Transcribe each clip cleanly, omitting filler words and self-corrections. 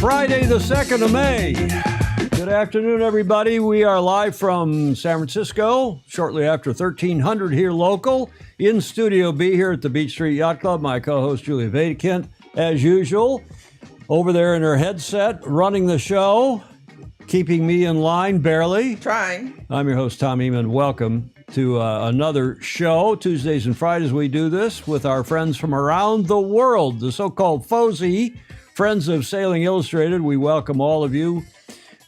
Friday, the 2nd of May. Good afternoon, everybody. We are live from San Francisco, shortly after 1300 here local, in Studio B here at the Beach Street Yacht Club. My co-host, Julia Vadekint, as usual, over there in her headset, running the show, keeping me in line, barely. Trying. I'm your host, Tom Eman. Welcome to another show. Tuesdays and Fridays we do this with our friends from around the world, the so-called FOSI, Friends of Sailing Illustrated. We welcome all of you,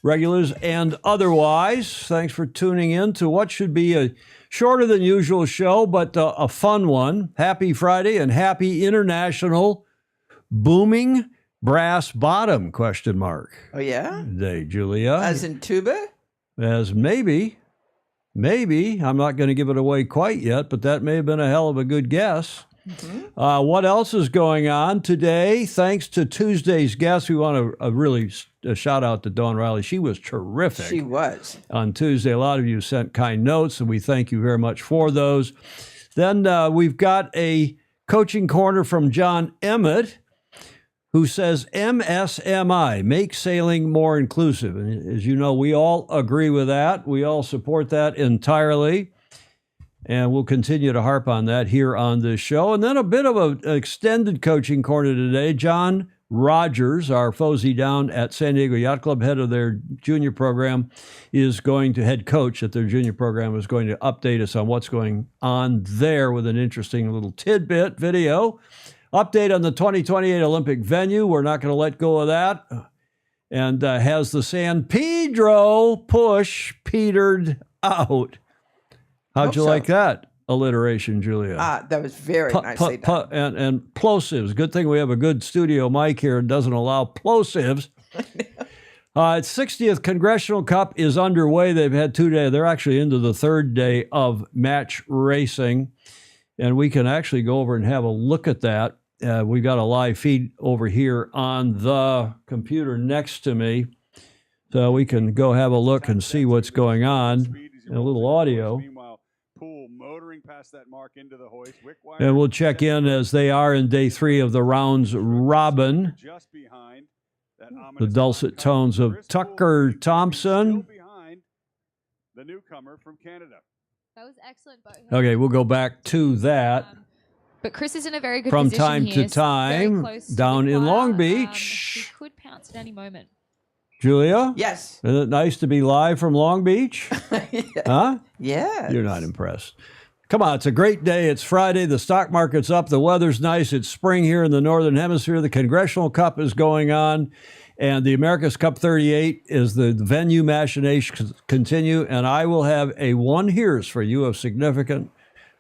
regulars and otherwise. Thanks for tuning in to what should be a shorter than usual show, but a fun one. Happy Friday and happy International Booming Brass Bottom, question mark. Oh, yeah? Day, Julia. As in tuba? As maybe. I'm not going to give it away quite yet, but that may have been a hell of a good guess. Mm-hmm. What else is going on today? Thanks to Tuesday's guest, we want to really shout out to Dawn Riley. She was terrific. She was. On Tuesday, a lot of you sent kind notes, and we thank you very much for those. Then we've got a coaching corner from John Emmett, who says MSMI, make sailing more inclusive. And as you know, we all agree with that. We all support that entirely. And we'll continue to harp on that here on this show. And then a bit of an extended coaching corner today. John Rogers, our FOSI down at San Diego Yacht Club, head of their junior program, head coach at their junior program, is going to update us on what's going on there with an interesting little tidbit video. Update on the 2028 Olympic venue. We're not going to let go of that. And has the San Pedro push petered out? How'd you like that alliteration, Julia? That was very nicely done. And plosives. Good thing we have a good studio mic here and doesn't allow plosives. Its 60th Congressional Cup is underway. They've had 2 days. They're actually into the third day of match racing. And we can actually go over and have a look at that. We've got a live feed over here on the computer next to me. So we can go have a look and see what's going on. And a little audio. Poole motoring past that mark into the hoist. And we'll check in as they are in day 3 of the rounds robin. Just behind the dulcet tones of Tucker Thompson. The newcomer from Canada. That was excellent. Okay, we'll go back to that. But Chris is in a very good from position time here, to time down in Long Beach. He could pounce at any moment. Julia? Yes. Isn't it nice to be live from Long Beach? Yeah. Huh? Yes. You're not impressed. Come on, it's a great day. It's Friday. The stock market's up. The weather's nice. It's spring here in the Northern Hemisphere. The Congressional Cup is going on. And the America's Cup 38 is the venue machinations continue. And I will have a one here's for you of significant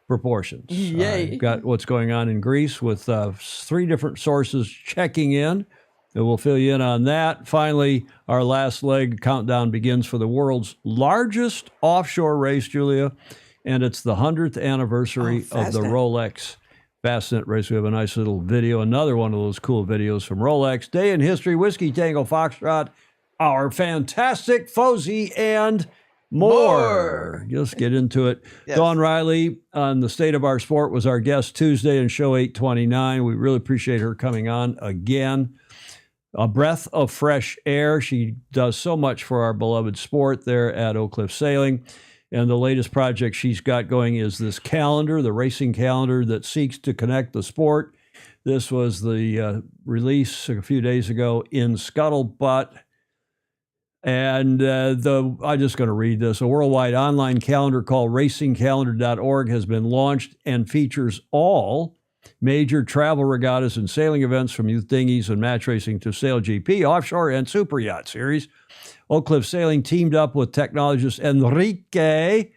proportions. Yay. I've got what's going on in Greece with 3 different sources checking in. And we'll fill you in on that. Finally, our last leg countdown begins for the world's largest offshore race, Julia. And it's the 100th anniversary of the Rolex Fastnet race. We have a nice little video, another one of those cool videos from Rolex. Day in History, Whiskey Tango Foxtrot, our fantastic FOSI, and more. Let's get into it. Yes. Dawn Riley on the State of Our Sport was our guest Tuesday in show 829. We really appreciate her coming on again. A breath of fresh air. She does so much for our beloved sport there at Oak Cliff Sailing. And the latest project she's got going is this calendar, the racing calendar that seeks to connect the sport. This was the release a few days ago in Scuttlebutt. And I'm just going to read this. A worldwide online calendar called racingcalendar.org has been launched and features all major travel regattas and sailing events from youth dinghies and match racing to Sail GP, offshore, and super yacht series. Oak Cliff Sailing teamed up with technologist Enrique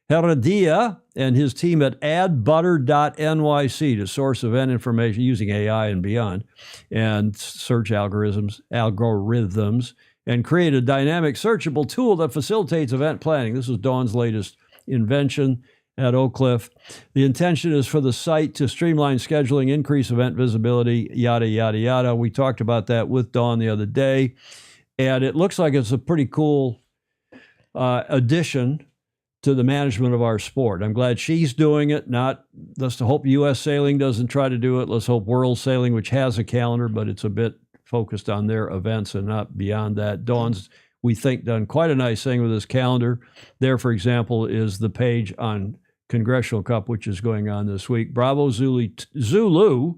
Heredia and his team at addbutter.nyc to source event information using AI and beyond and search algorithms, and create a dynamic searchable tool that facilitates event planning. This is Dawn's latest invention at Oak Cliff. The intention is for the site to streamline scheduling, increase event visibility, yada, yada, yada. We talked about that with Dawn the other day, and it looks like it's a pretty cool addition to the management of our sport. I'm glad she's doing it. Let's hope U.S. Sailing doesn't try to do it. Let's hope World Sailing, which has a calendar, but it's a bit focused on their events and not beyond that. Dawn's, we think, done quite a nice thing with this calendar. There, for example, is the page on Congressional Cup, which is going on this week. Bravo Zulu.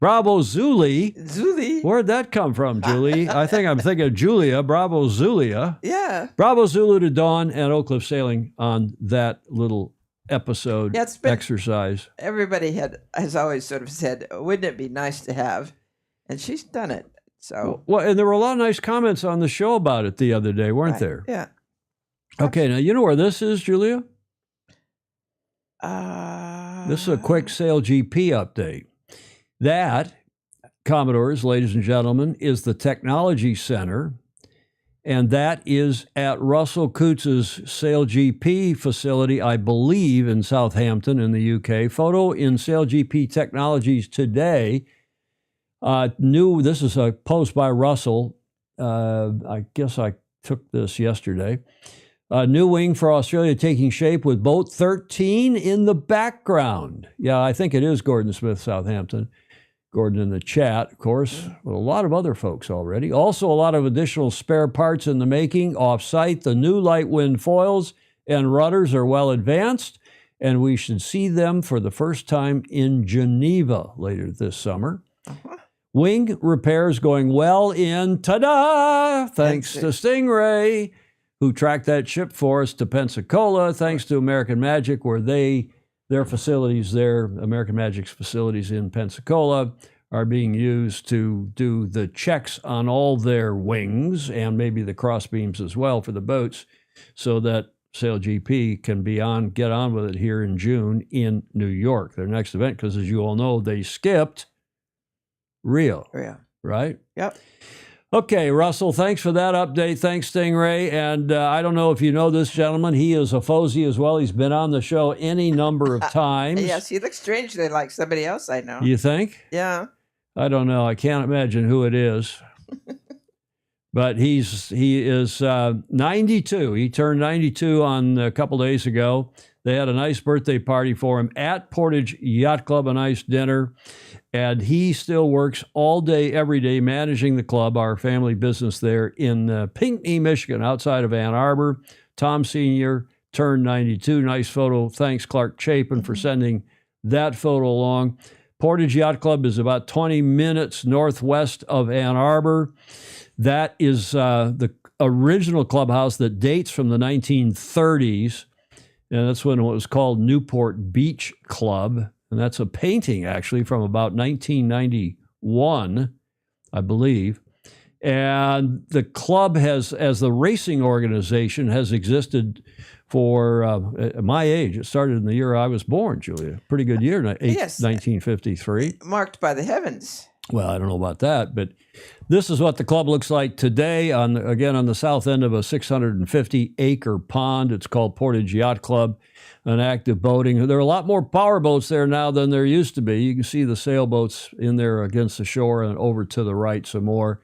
Bravo Zuli. Zuli. Where'd that come from, Julie? I think I'm thinking of Julia. Bravo Zulia. Yeah. Bravo Zulu to Dawn and Oak Cliff Sailing on that little episode exercise. Everybody has always sort of said, wouldn't it be nice to have? And she's done it. So well, and there were a lot of nice comments on the show about it the other day, weren't there? Yeah. Okay, now you know where this is, Julia? This is a quick Sail GP update. That, Commodores, ladies and gentlemen, is the Technology Center, and that is at Russell Coots's Sail GP facility, I believe, in Southampton in the UK. Photo in Sail GP Technologies today. This is a post by Russell. I guess I took this yesterday. New wing for Australia taking shape with boat 13 in the background. Yeah, I think it is Gordon Smith, Southampton. Gordon in the chat, of course, with a lot of other folks already. Also, a lot of additional spare parts in the making off-site. The new light wind foils and rudders are well advanced, and we should see them for the first time in Geneva later this summer. Wing repairs going well in, ta-da, thanks to Stingray, who tracked that ship for us to Pensacola, thanks to American Magic, where their facilities there, American Magic's facilities in Pensacola, are being used to do the checks on all their wings and maybe the cross beams as well for the boats, so that Sail GP can get on with it here in June in New York, their next event, because as you all know, they skipped Rio. Yeah. Right? Yep. Okay, Russell, thanks for that update. Thanks, Stingray. And I don't know if you know this gentleman. He is a Fozy as well. He's been on the show any number of times. Yes, he looks strangely like somebody else I know. You think? Yeah. I don't know. I can't imagine who it is. But he is 92. He turned 92 on a couple days ago. They had a nice birthday party for him at Portage Yacht Club, a nice dinner. And he still works all day, every day, managing the club, our family business there in Pinckney, Michigan, outside of Ann Arbor. Tom Sr. turned 92. Nice photo. Thanks, Clark Chapin, for sending that photo along. Portage Yacht Club is about 20 minutes northwest of Ann Arbor. That is the original clubhouse that dates from the 1930s. And that's when it was called Newport Beach Club. And that's a painting, actually, from about 1991, I believe. And the club has, as the racing organization, has existed for my age. It started in the year I was born, Julia. Pretty good year, 1953. Marked by the heavens. Well, I don't know about that, but this is what the club looks like today, on the south end of a 650-acre pond. It's called Portage Yacht Club, an active boating. There are a lot more power boats there now than there used to be. You can see the sailboats in there against the shore and over to the right some more.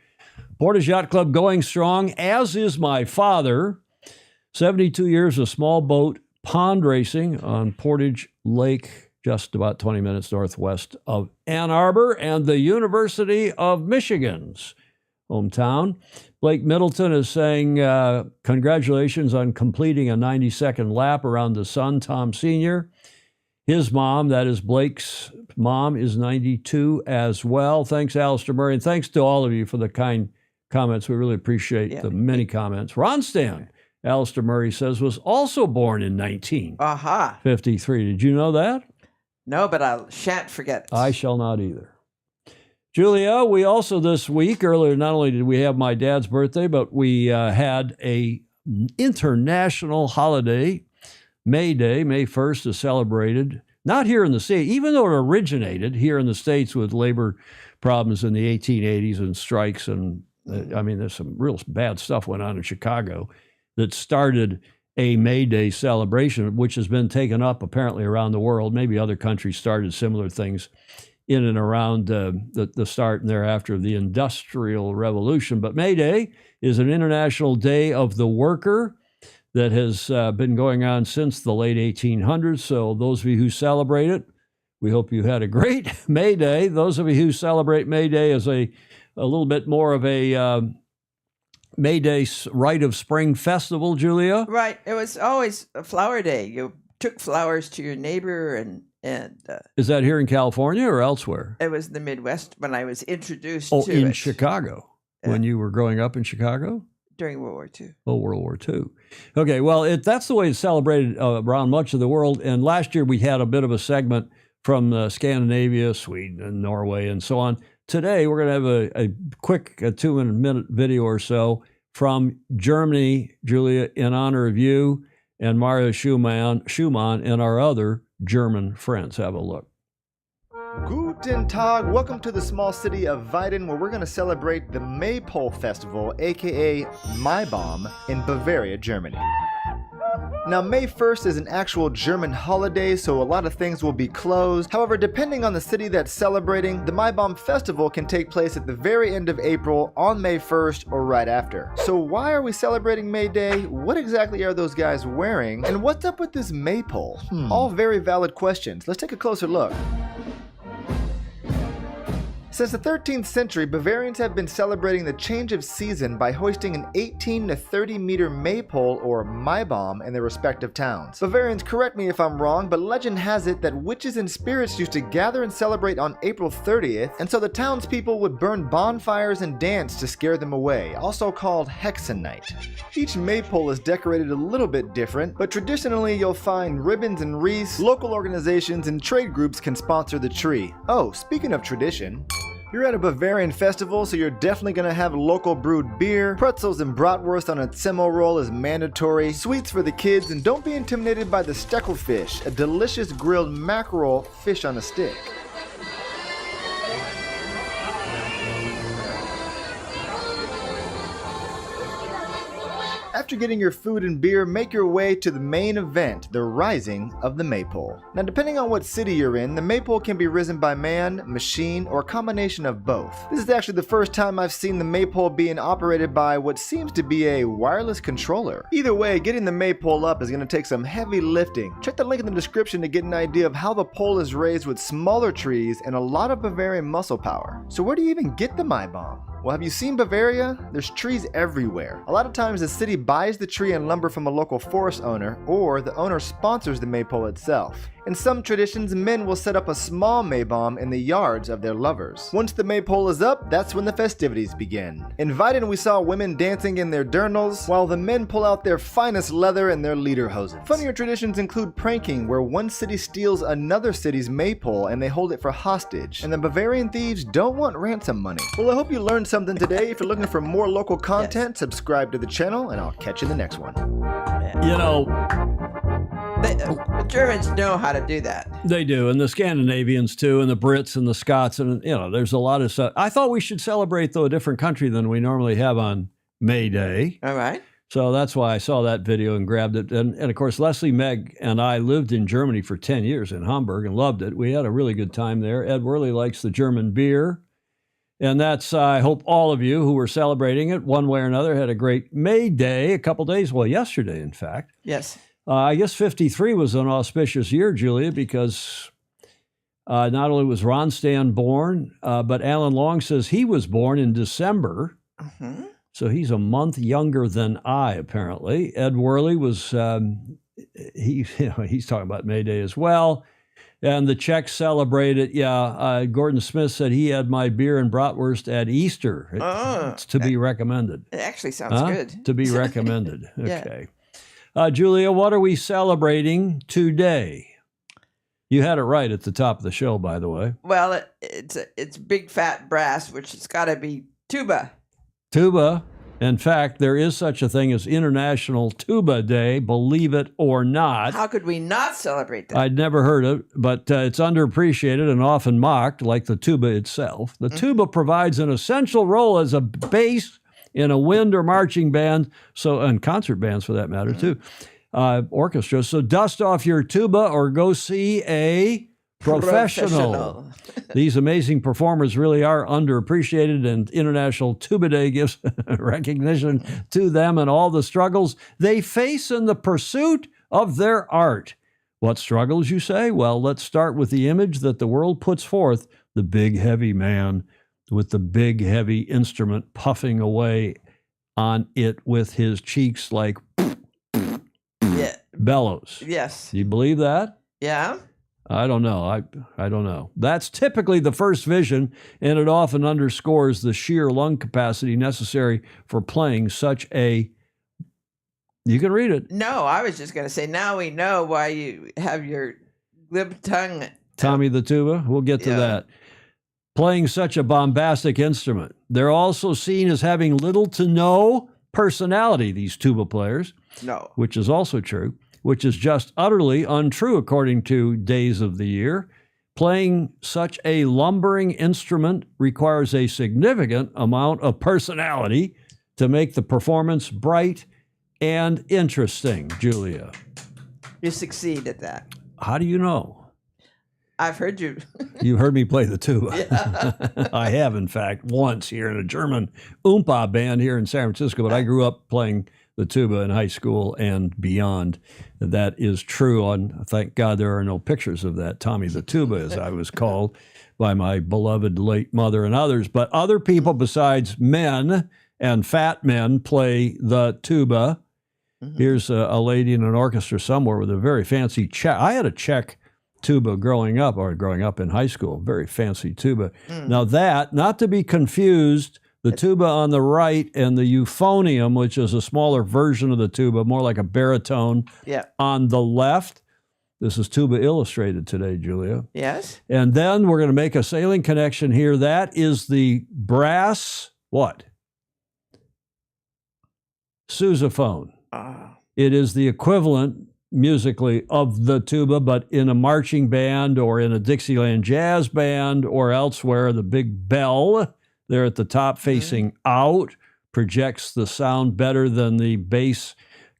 Portage Yacht Club going strong, as is my father. 72 years of small boat pond racing on Portage Lake, just about 20 minutes northwest of Ann Arbor and the University of Michigan's hometown. Blake Middleton is saying congratulations on completing a 90-second lap around the sun, Tom Sr. His mom, that is Blake's mom, is 92 as well. Thanks, Alistair Murray, and thanks to all of you for the kind comments. We really appreciate the many comments. Ron Stan, Alistair Murray says, was also born in 1953. Did you know that? No, but I shan't forget it. I shall not either. Julia, we also this week, earlier, not only did we have my dad's birthday, but we had a international holiday. May Day, May 1st, is celebrated, not here in the state, even though it originated here in the States with labor problems in the 1880s and strikes. And there's some real bad stuff went on in Chicago that started a May Day celebration, which has been taken up apparently around the world. Maybe other countries started similar things in and around the start and thereafter of the Industrial Revolution. But May Day is an international day of the worker that has been going on since the late 1800s. So those of you who celebrate it, we hope you had a great May Day. Those of you who celebrate May Day as a a little bit more of a May Day rite of spring festival, Julia. Right. It was always a flower day. You took flowers to your neighbor, and Is that here in California or elsewhere? it was the Midwest when I was introduced Oh, to in it Chicago, when you were growing up in Chicago? during World War II. Oh, World War II. Okay, well, that's the way it's celebrated around much of the world. And last year we had a bit of a segment from Scandinavia, Sweden, and Norway, and so on. Today we're going to have a quick 2-minute video or so from Germany, Julia, in honor of you and Mario Schumann and our other German friends. Have a look. Guten Tag, welcome to the small city of Weiden, where we're going to celebrate the Maypole Festival, aka Maibaum, in Bavaria, Germany. Now, May 1st is an actual German holiday, so a lot of things will be closed. However, depending on the city that's celebrating, the Maibaum Festival can take place at the very end of April, on May 1st, or right after. So why are we celebrating May Day? What exactly are those guys wearing? And what's up with this maypole? All very valid questions. Let's take a closer look. Since the 13th century, Bavarians have been celebrating the change of season by hoisting an 18 to 30 meter maypole or Maibaum in their respective towns. Bavarians, correct me if I'm wrong, but legend has it that witches and spirits used to gather and celebrate on April 30th, and so the townspeople would burn bonfires and dance to scare them away, also called Hexen Night. Each maypole is decorated a little bit different, but traditionally you'll find ribbons and wreaths. Local organizations and trade groups can sponsor the tree. Oh, speaking of tradition, you're at a Bavarian festival, so you're definitely gonna have local brewed beer. Pretzels and bratwurst on a Zemo roll is mandatory. Sweets for the kids, and don't be intimidated by the steckelfish, a delicious grilled mackerel fish on a stick. After getting your food and beer, make your way to the main event, the rising of the maypole. Now, depending on what city you're in, the maypole can be risen by man, machine, or a combination of both. This is actually the first time I've seen the maypole being operated by what seems to be a wireless controller. Either way, getting the maypole up is going to take some heavy lifting. Check the link in the description to get an idea of how the pole is raised with smaller trees and a lot of Bavarian muscle power. So where do you even get the Maibaum? Well, have you seen Bavaria? There's trees everywhere. A lot of times the city buys the tree and lumber from a local forest owner, or the owner sponsors the maypole itself. In some traditions, men will set up a small Maibaum in the yards of their lovers. Once the maypole is up, that's when the festivities begin. In Weiden, we saw women dancing in their dirndls, while the men pull out their finest leather and their lederhosen. Funnier traditions include pranking, where one city steals another city's maypole and they hold it for hostage. And the Bavarian thieves don't want ransom money. Well, I hope you learned something today. If you're looking for more local content, subscribe to the channel, and I'll catch you in the next one. You know, The Germans know how to do that. they do, and the Scandinavians too, and the Brits and the Scots, and there's a lot of stuff. I thought we should celebrate, though, a different country than we normally have on May Day. All right. So that's why I saw that video and grabbed it. And of course, Leslie, Meg, and I lived in Germany for 10 years in Hamburg and loved it. We had a really good time there. Ed Worley likes the German beer. And that's, I hope all of you who were celebrating it one way or another had a great May Day, a couple days, well, yesterday, in fact. Yes. I guess 53 was an auspicious year, Julia, because not only was Ron Stan born, but Alan Long says he was born in December. Mm-hmm. So he's a month younger than I, apparently. Ed Worley was, he's talking about May Day as well. And the Czechs celebrated, Gordon Smith said he had my beer and bratwurst at Easter. It's to be recommended. It actually sounds good. To be recommended. Yeah. Okay. Julia, what are we celebrating today? You had it right at the top of the show, by the way. Well, it's big fat brass, which has got to be tuba. Tuba. In fact, there is such a thing as International Tuba Day, believe it or not. How could we not celebrate that? I'd never heard of it, but it's underappreciated and often mocked, like the tuba itself. The tuba provides an essential role as a bass in a wind or marching band, and concert bands for that matter too, orchestras. So dust off your tuba or go see a professional. These amazing performers really are underappreciated, and International Tuba Day gives recognition to them and all the struggles they face in the pursuit of their art. What struggles, you say? Well, let's start with the image that the world puts forth, the big, heavy man with the big, heavy instrument puffing away on it with his cheeks like Yeah. bellows. Yes. Do you believe that? Yeah. I don't know. I don't know. That's typically the first vision, and it often underscores the sheer lung capacity necessary for playing such a... You can read it. No, I was just going to say, now we know why you have your glib tongue. Tommy the tuba. We'll get to Yeah. that. Playing such a bombastic instrument. They're also seen as having little to no personality, these tuba players, No. which is also true, which is just utterly untrue according to Days of the Year. Playing such a lumbering instrument requires a significant amount of personality to make the performance bright and interesting, Julia. You succeed at that. How do you know? I've heard you. You heard me play the tuba. I have, in fact, once here in a German Oompa band here in San Francisco, but I grew up playing the tuba in high school and beyond. That is true. And thank God there are no pictures of that Tommy the Tuba, as I was called by my beloved late mother and others. But other people besides men and fat men play the tuba. Here's a lady in an orchestra somewhere with a very fancy Czech. I had a Czech tuba growing up in high school, very fancy tuba. Now that, not to be confused, the tuba on the right and the euphonium, which is a smaller version of the tuba, more like a baritone, Yeah. on the left. This is Tuba Illustrated today, Julia. Yes. And then we're going to make a sailing connection here. That is the brass, what? Sousaphone. It is the equivalent musically of the tuba, but in a marching band or in a Dixieland jazz band or elsewhere, the big bell there at the top facing out projects the sound better than the bass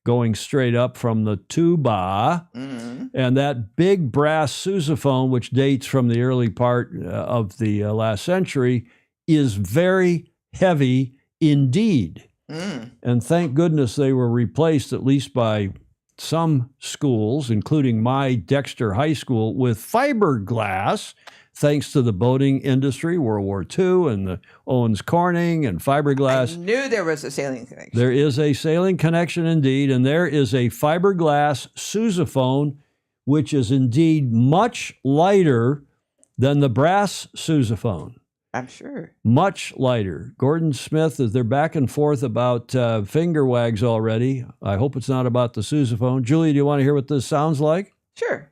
going straight up from the tuba. And that big brass sousaphone, which dates from the early part of the last century, is very heavy indeed. And thank goodness they were replaced, at least by some schools, including my Dexter High School, with fiberglass, thanks to the boating industry, World War II, and the Owens Corning and fiberglass. I knew there was a sailing connection. There is a sailing connection indeed, and there is a fiberglass sousaphone, which is indeed much lighter than the brass sousaphone. I'm sure. Much lighter. Gordon Smith, they're back and forth about finger wags already. I hope it's not about the sousaphone. Julie, do you want to hear what this sounds like? Sure.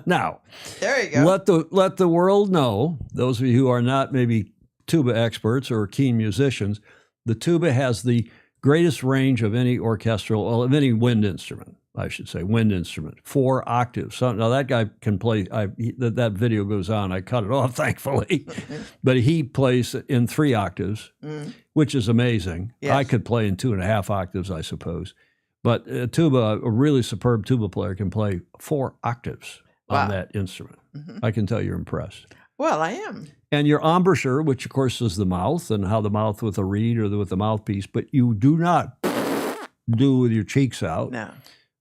Now, There you go. let the world know, those of you who are not maybe tuba experts or keen musicians, the tuba has the greatest range of any orchestral, well, of any wind instrument, I should say, wind instrument, 4 octaves. So, now that guy can play, that video goes on, I cut it off, thankfully, but he plays in 3 octaves, which is amazing. Yes. I could play in 2.5 octaves, I suppose. But a really superb tuba player can play 4 octaves on that instrument. I can tell you're impressed. Well, I am. And your embouchure, which of course is the mouth, and how the mouth with a reed or with the mouthpiece, but you do not do with your cheeks out, No.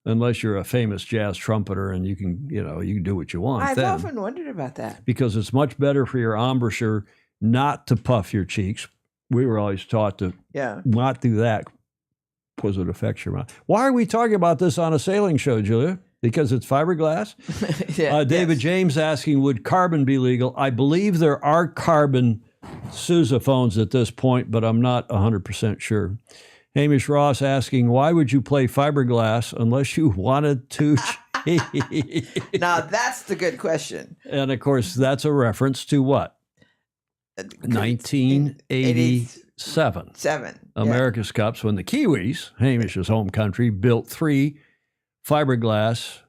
unless you're a famous jazz trumpeter and you can do what you want. I've then. often wondered about that. Because it's much better for your embouchure not to puff your cheeks. We were always taught to Yeah. not do that because it affects your mouth. Why are we talking about this on a sailing show, Julia? Because it's fiberglass? Yeah, David yes. James asking, would carbon be legal? I believe there are carbon sousaphones at this point, but I'm not 100% sure. Hamish Ross asking, why would you play fiberglass unless you wanted to cheat? Now, that's the good question. And of course, that's a reference to what? 1987. 7. America's Cups, when the Kiwis, Hamish's home country, built 3 fiberglass,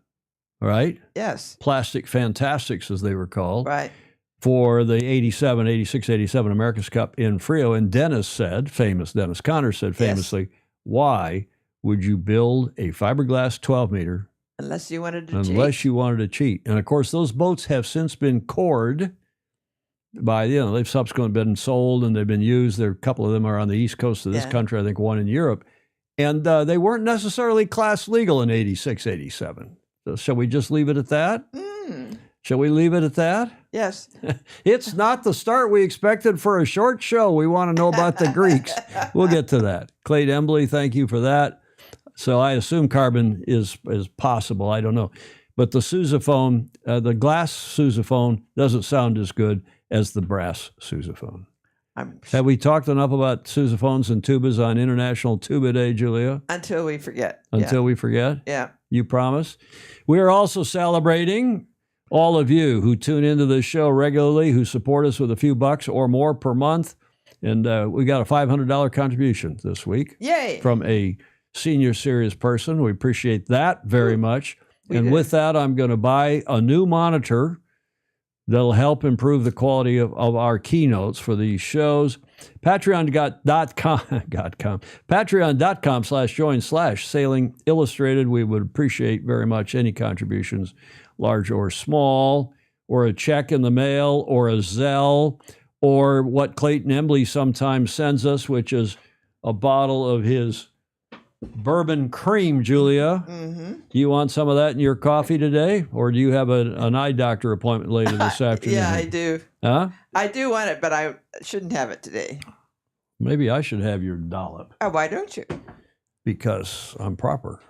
right? Yes. Plastic Fantastics, as they were called, Right. for the 86, 87 America's Cup in Frio. And Dennis Conner said famously, why would you build a fiberglass 12-meter Unless you wanted to cheat. unless you wanted to cheat? And of course, those boats have since been cored. by, they've subsequently been sold and they've been used. There, a couple of them are on the east coast of this Yeah. country, I think one in Europe. And they weren't necessarily class legal in 86, 87. So shall we just leave it at that? Shall we leave it at that? Yes. It's not the start we expected for a short show. We want to know about the Greeks. We'll get to that. Clayton Embley, thank you for that. So I assume carbon is possible. I don't know. But the sousaphone, the glass sousaphone doesn't sound as good as the brass sousaphone. Have we talked enough about sousaphones and tubas on International Tuba Day, Julia? Until we forget. Until we forget? Yeah. You promise? We are also celebrating all of you who tune into this show regularly, who support us with a few bucks or more per month. And we got a $500 contribution this week. Yay. From a senior serious person. We appreciate that very much. And with that, I'm going to buy a new monitor that'll help improve the quality of our keynotes for these shows. Patreon.com/join/Sailing Illustrated. We would appreciate very much any contributions, large or small, or a check in the mail, or a Zelle, or what Clayton Embley sometimes sends us, which is a bottle of his bourbon cream, Julia. Do you want some of that in your coffee today? Or do you have an eye doctor appointment later this afternoon? Yeah, I do. Huh? I do want it, but I shouldn't have it today. Maybe I should have your dollop. Oh, why don't you? Because I'm proper.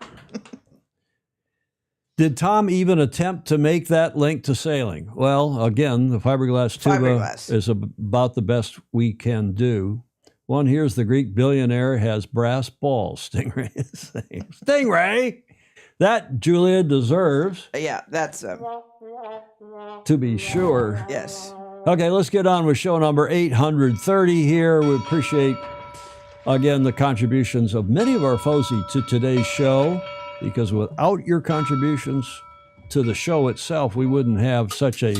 Did Tom even attempt to make that link to sailing? Well, again, the fiberglass tuba is about the best we can do. One, here's the Greek billionaire has brass balls. Stingray is saying. Stingray! That, Julia, deserves. Yeah, that's to be sure. Yes. Okay, let's get on with show number 830 here. We appreciate, again, the contributions of many of our FOSI to today's show, because without your contributions to the show itself, we wouldn't have such a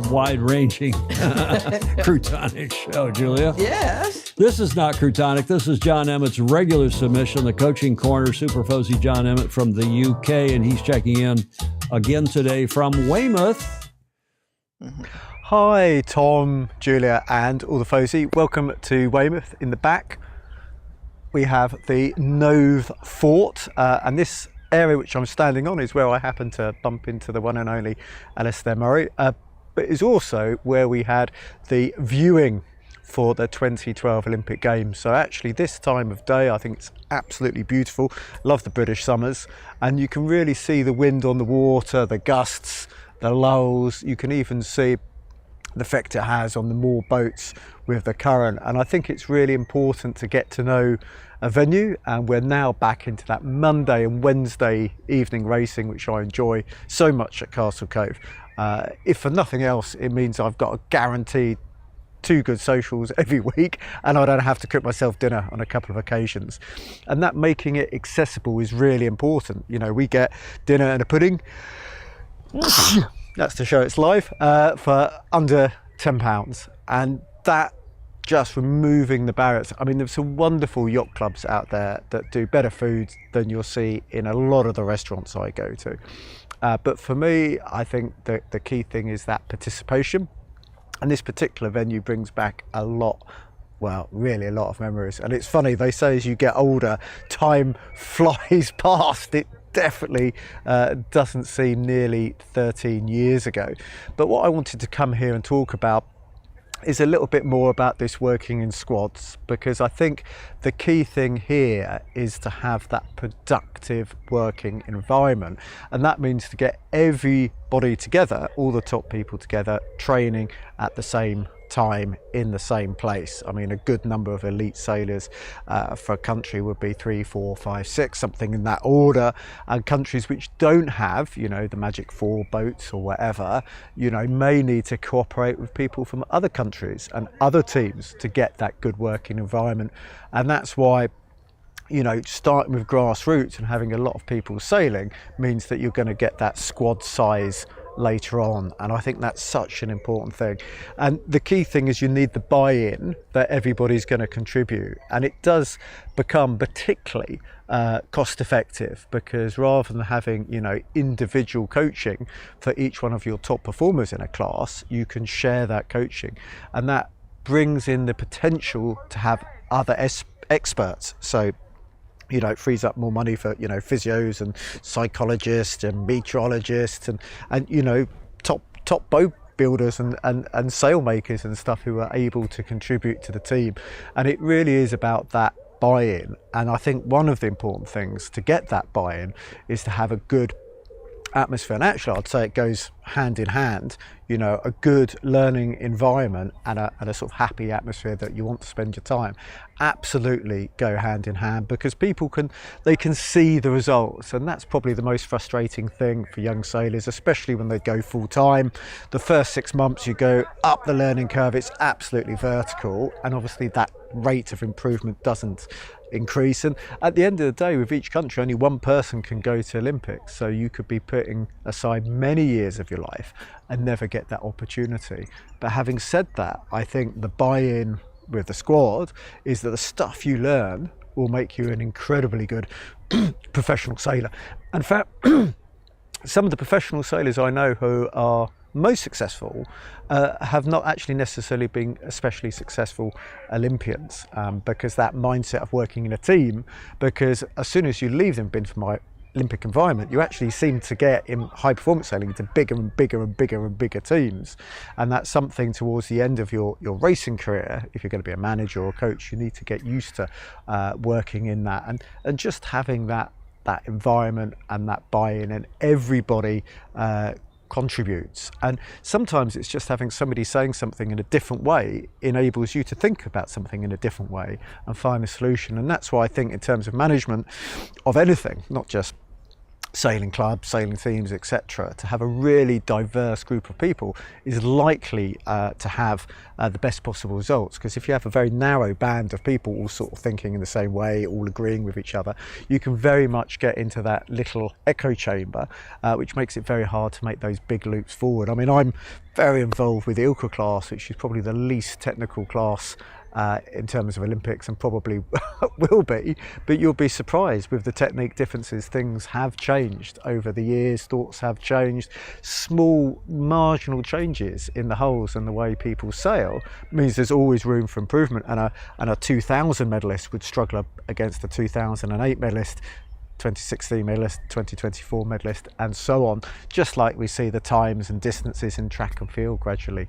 wide-ranging croutonic show, Julia. Yes. This is not croutonic. This is John Emmett's regular submission, the Coaching Corner, Super Fozy John Emmett from the UK, and he's checking in again today from Weymouth. Hi, Tom, Julia, and all the Fozy. Welcome to Weymouth. In the back, we have the Nove Fort, and this area which I'm standing on is where I happened to bump into the one and only Alistair Murray, but it's also where we had the viewing for the 2012 Olympic Games. So actually this time of day, I think it's absolutely beautiful. Love the British summers, and you can really see the wind on the water, the gusts, the lulls. You can even see the effect it has on the more boats with the current. And I think it's really important to get to know a venue, and we're now back into that Monday and Wednesday evening racing, which I enjoy so much at Castle Cove. If for nothing else, it means I've got a guaranteed 2 good socials every week, and I don't have to cook myself dinner on a couple of occasions. And that making it accessible is really important. You know, we get dinner and a pudding, that's to show it's live, for under £10, and that just removing the barriers. I mean, there's some wonderful yacht clubs out there that do better food than you'll see in a lot of the restaurants I go to. But for me, I think that the key thing is that participation. And this particular venue brings back a lot, well, really a lot of memories. And it's funny, they say as you get older, time flies past. It definitely doesn't seem nearly 13 years ago. But what I wanted to come here and talk about is a little bit more about this working in squads, because I think the key thing here is to have that productive working environment, and that means to get everybody together, all the top people together, training at the same time in the same place. I mean, a good number of elite sailors for a country would be 3, 4, 5, 6, something in that order, and countries which don't have, you know, the Magic 4 boats or whatever, you know, may need to cooperate with people from other countries and other teams to get that good working environment. And that's why, you know, starting with grassroots and having a lot of people sailing means that you're going to get that squad size later on. And I think that's such an important thing. And the key thing is you need the buy-in that everybody's going to contribute. And it does become particularly cost effective, because rather than having, you know, individual coaching for each one of your top performers in a class, you can share that coaching, and that brings in the potential to have other experts. So, you know, it frees up more money for, you know, physios and psychologists and meteorologists and you know, top boat builders and sail makers and stuff who are able to contribute to the team. And it really is about that buy-in. And I think one of the important things to get that buy-in is to have a good atmosphere. And actually, I'd say it goes hand in hand, you know, a good learning environment and a sort of happy atmosphere that you want to spend your time absolutely go hand in hand, because people can see the results. And that's probably the most frustrating thing for young sailors, especially when they go full time. The first 6 months you go up the learning curve, it's absolutely vertical, and obviously that rate of improvement doesn't increase. And at the end of the day, with each country, only one person can go to Olympics, so you could be putting aside many years of your life and never get that opportunity. But having said that, I think the buy-in with the squad is that the stuff you learn will make you an incredibly good professional sailor. In fact, some of the professional sailors I know who are most successful have not actually necessarily been especially successful Olympians, because that mindset of working in a team, because as soon as you leave them, been for my Olympic environment, you actually seem to get in high performance sailing into bigger and bigger and bigger and bigger teams. And that's something towards the end of your racing career, if you're going to be a manager or a coach, you need to get used to working in that and just having that environment and that buy-in, and everybody contributes. And sometimes it's just having somebody saying something in a different way enables you to think about something in a different way and find a solution. And that's why I think in terms of management of anything, not just sailing clubs, sailing teams, etc., to have a really diverse group of people is likely to have the best possible results. Because if you have a very narrow band of people all sort of thinking in the same way, all agreeing with each other, you can very much get into that little echo chamber, which makes it very hard to make those big loops forward. I mean, I'm very involved with the Ilka class, which is probably the least technical class in terms of Olympics, and probably will be, but you'll be surprised with the technique differences. Things have changed over the years, thoughts have changed. Small marginal changes in the hulls and the way people sail means there's always room for improvement, and a 2000 medalist would struggle against a 2008 medalist, 2016 medalist, 2024 medalist, and so on, just like we see the times and distances in track and field gradually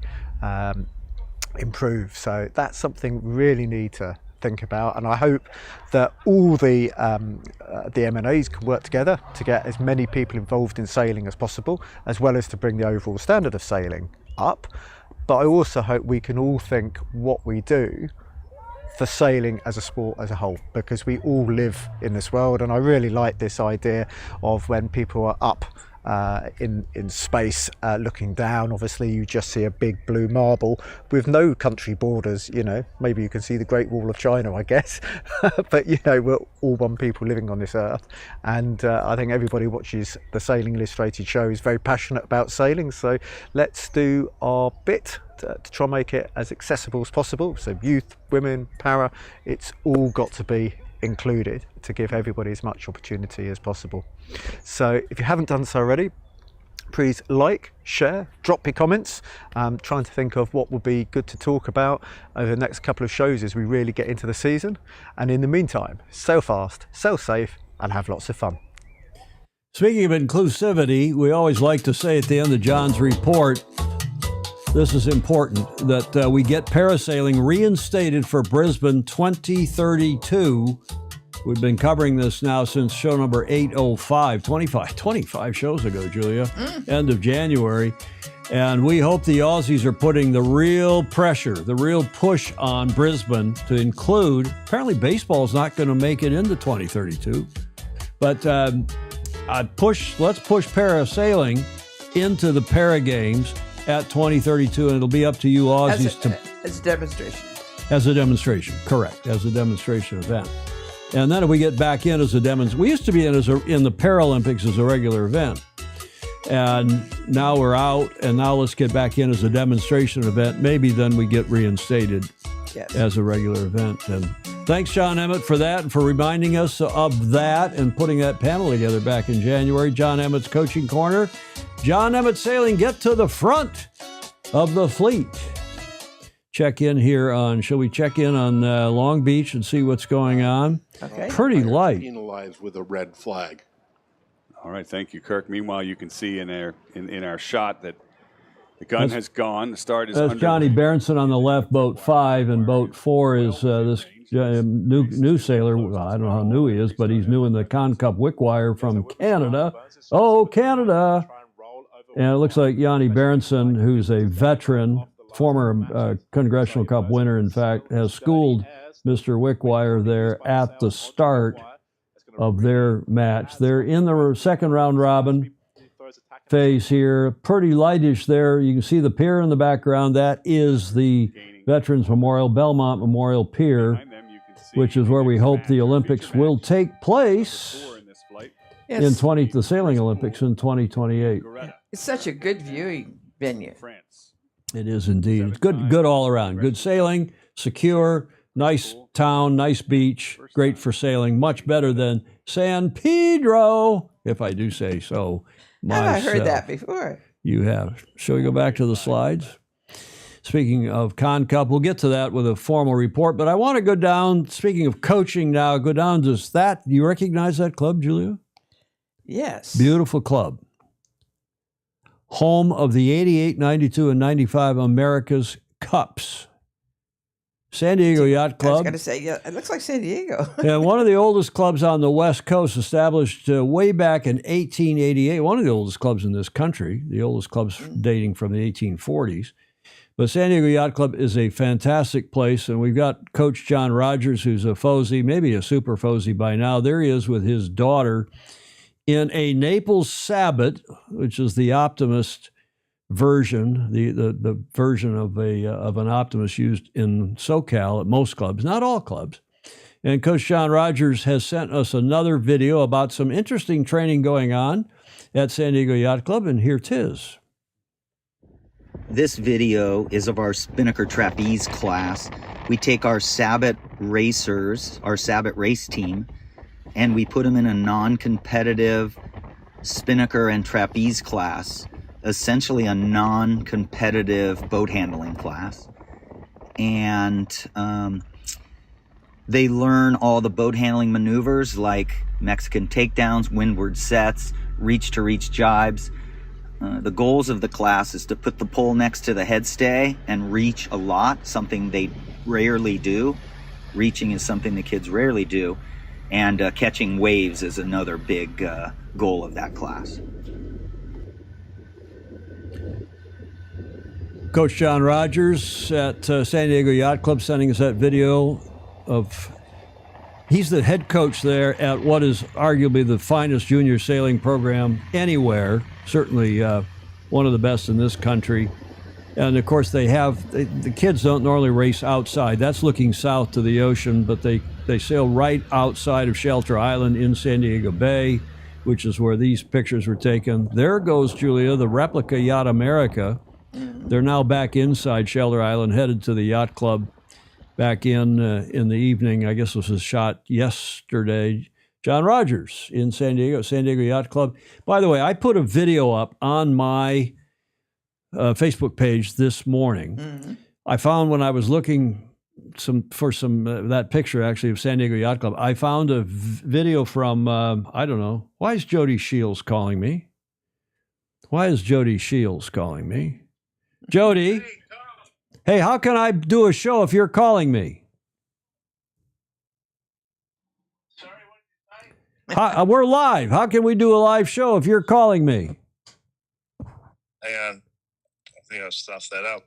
improve. So that's something we really need to think about, and I hope that all the M&As can work together to get as many people involved in sailing as possible, as well as to bring the overall standard of sailing up. But I also hope we can all think what we do for sailing as a sport as a whole, because we all live in this world. And I really like this idea of when people are up in space looking down, obviously you just see a big blue marble with no country borders. You know, maybe you can see the Great Wall of China, I guess, but you know, we're all one people living on this earth. And I think everybody watches the Sailing Illustrated show is very passionate about sailing, so let's do our bit to try and make it as accessible as possible. So youth, women, para, it's all got to be included to give everybody as much opportunity as possible. So if you haven't done so already, please like, share, drop your comments. Trying to think of what would be good to talk about over the next couple of shows as we really get into the season. And in the meantime, sail fast, sail safe, and have lots of fun. Speaking of inclusivity, we always like to say at the end of John's report, this is important, that we get parasailing reinstated for Brisbane 2032. We've been covering this now since show number 805, 25 shows ago, Julia, end of January. And we hope the Aussies are putting the real pressure, the real push on Brisbane to include, apparently baseball's not going to make it into 2032, but let's push parasailing into the Para Games at 2032, and it'll be up to you Aussies as a demonstration. As a demonstration, correct, as a demonstration event. And then if we get back in as a demonstration, we used to be in the Paralympics as a regular event. And now we're out, and now let's get back in as a demonstration event. Maybe then we get reinstated as a regular event. And thanks, John Emmett, for that and for reminding us of that and putting that panel together back in January. John Emmett's Coaching Corner. John Emmett Sailing, get to the front of the fleet. Check in here on, shall we check in on Long Beach and see what's going on? Okay. Pretty light. Penalized with a red flag. All right, thank you, Kirk. Meanwhile, you can see in our shot that the gun has gone. The start is That's under. Johnny Berenson on the left, boat 5, and boat 4 is this new sailor. Well, I don't know how new he is, but he's new in the Con Cup Wickwire from Canada. Oh, Canada! And it looks like Johnny Berenson, who's a veteran, former Congressional Cup winner, in fact, has schooled Mr. Wickwire there at the start of their match. They're in the second round robin phase here. Pretty lightish there. You can see the pier in the background. That is the Veterans Memorial, Belmont Memorial Pier, which is where we hope the Olympics will take place in the Sailing Olympics in 2028. It's such a good viewing venue. It is indeed. It's good all around. Good sailing, secure, nice town, nice beach, great for sailing. Much better than San Pedro, if I do say so. I heard that before. You have. Shall we go back to the slides? Speaking of Con Cup, we'll get to that with a formal report, but I want to go down, speaking of coaching now, go down to that. Do you recognize that club, Julia? Yes. Beautiful club. Home of the 88, 92, and 95 America's Cups. San Diego Yacht Club. I was going to say, yeah, it looks like San Diego. Yeah, one of the oldest clubs on the West Coast, established way back in 1888. One of the oldest clubs in this country, the oldest clubs dating from the 1840s. But San Diego Yacht Club is a fantastic place, and we've got Coach John Rogers, who's a Fozy, maybe a super Fozy by now. There he is with his daughter in a Naples Sabot, which is the Optimist version, the version of an Optimist used in SoCal at most clubs, not all clubs. And Coach John Rogers has sent us another video about some interesting training going on at San Diego Yacht Club, and here 'tis. This video is of our Spinnaker Trapeze class. We take our Sabot racers, our Sabot race team, and we put them in a non-competitive Spinnaker and Trapeze class, essentially a non-competitive boat handling class. And they learn all the boat handling maneuvers like Mexican takedowns, windward sets, reach-to-reach jibes. The goals of the class is to put the pole next to the headstay and reach a lot, something they rarely do. Reaching is something the kids rarely do. And catching waves is another big goal of that class. Coach John Rogers at San Diego Yacht Club sending us that video of, he's the head coach there at what is arguably the finest junior sailing program anywhere, certainly one of the best in this country. And of course the kids don't normally race outside. That's looking south to the ocean, but they sail right outside of Shelter Island in San Diego Bay, which is where these pictures were taken. There goes, Julia, the replica Yacht America. They're now back inside Shelter Island, headed to the yacht club back in the evening. I guess this was shot yesterday. John Rogers in San Diego Yacht Club. By the way, I put a video up on my Facebook page this morning. Mm-hmm. I found when I was looking for that picture actually of San Diego Yacht Club, I found a video from, I don't know, why is Jody Shields calling me? Jody, hey, how can I do a show if you're calling me? Sorry, what did you say? We're live. How can we do a live show if you're calling me? Hang on. I think I'll stuff that up.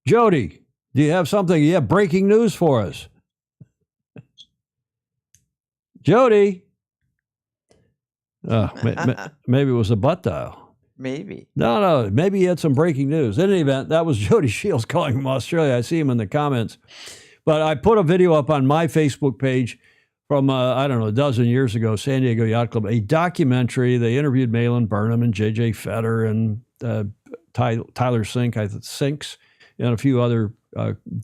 Jody, do you have something? You have breaking news for us. Jody. Maybe it was a butt dial. Maybe. No. Maybe he had some breaking news. In any event, that was Jody Shields calling from Australia. I see him in the comments. But I put a video up on my Facebook page from, I don't know, a dozen years ago, San Diego Yacht Club, a documentary. They interviewed Malin Burnham and J.J. Fetter and Tyler Sinks, and a few other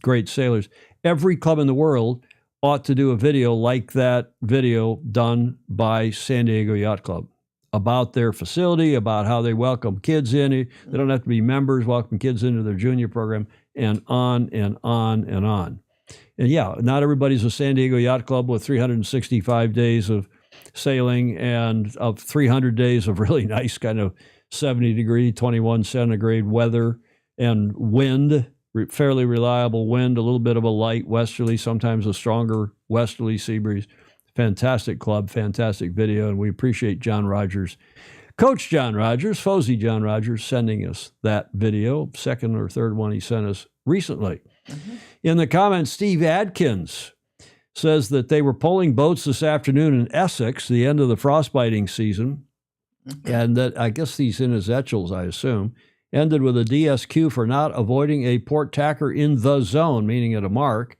great sailors. Every club in the world ought to do a video like that video done by San Diego Yacht Club about their facility, about how they welcome kids in. They don't have to be members, welcome kids into their junior program, and on and on and on. And yeah, not everybody's a San Diego Yacht Club with 365 days of sailing and of 300 days of really nice kind of 70-degree, 21 centigrade weather and wind, fairly reliable wind, a little bit of a light westerly, sometimes a stronger westerly sea breeze. Fantastic club, fantastic video, and we appreciate John Rogers, Coach John Rogers, Fozy John Rogers, sending us that video, second or third one he sent us recently. Mm-hmm. In the comments, Steve Adkins says that they were pulling boats this afternoon in Essex, the end of the frostbiting season, and that I guess these Innisetchels, I assume, ended with a DSQ for not avoiding a port tacker in the zone, meaning at a mark.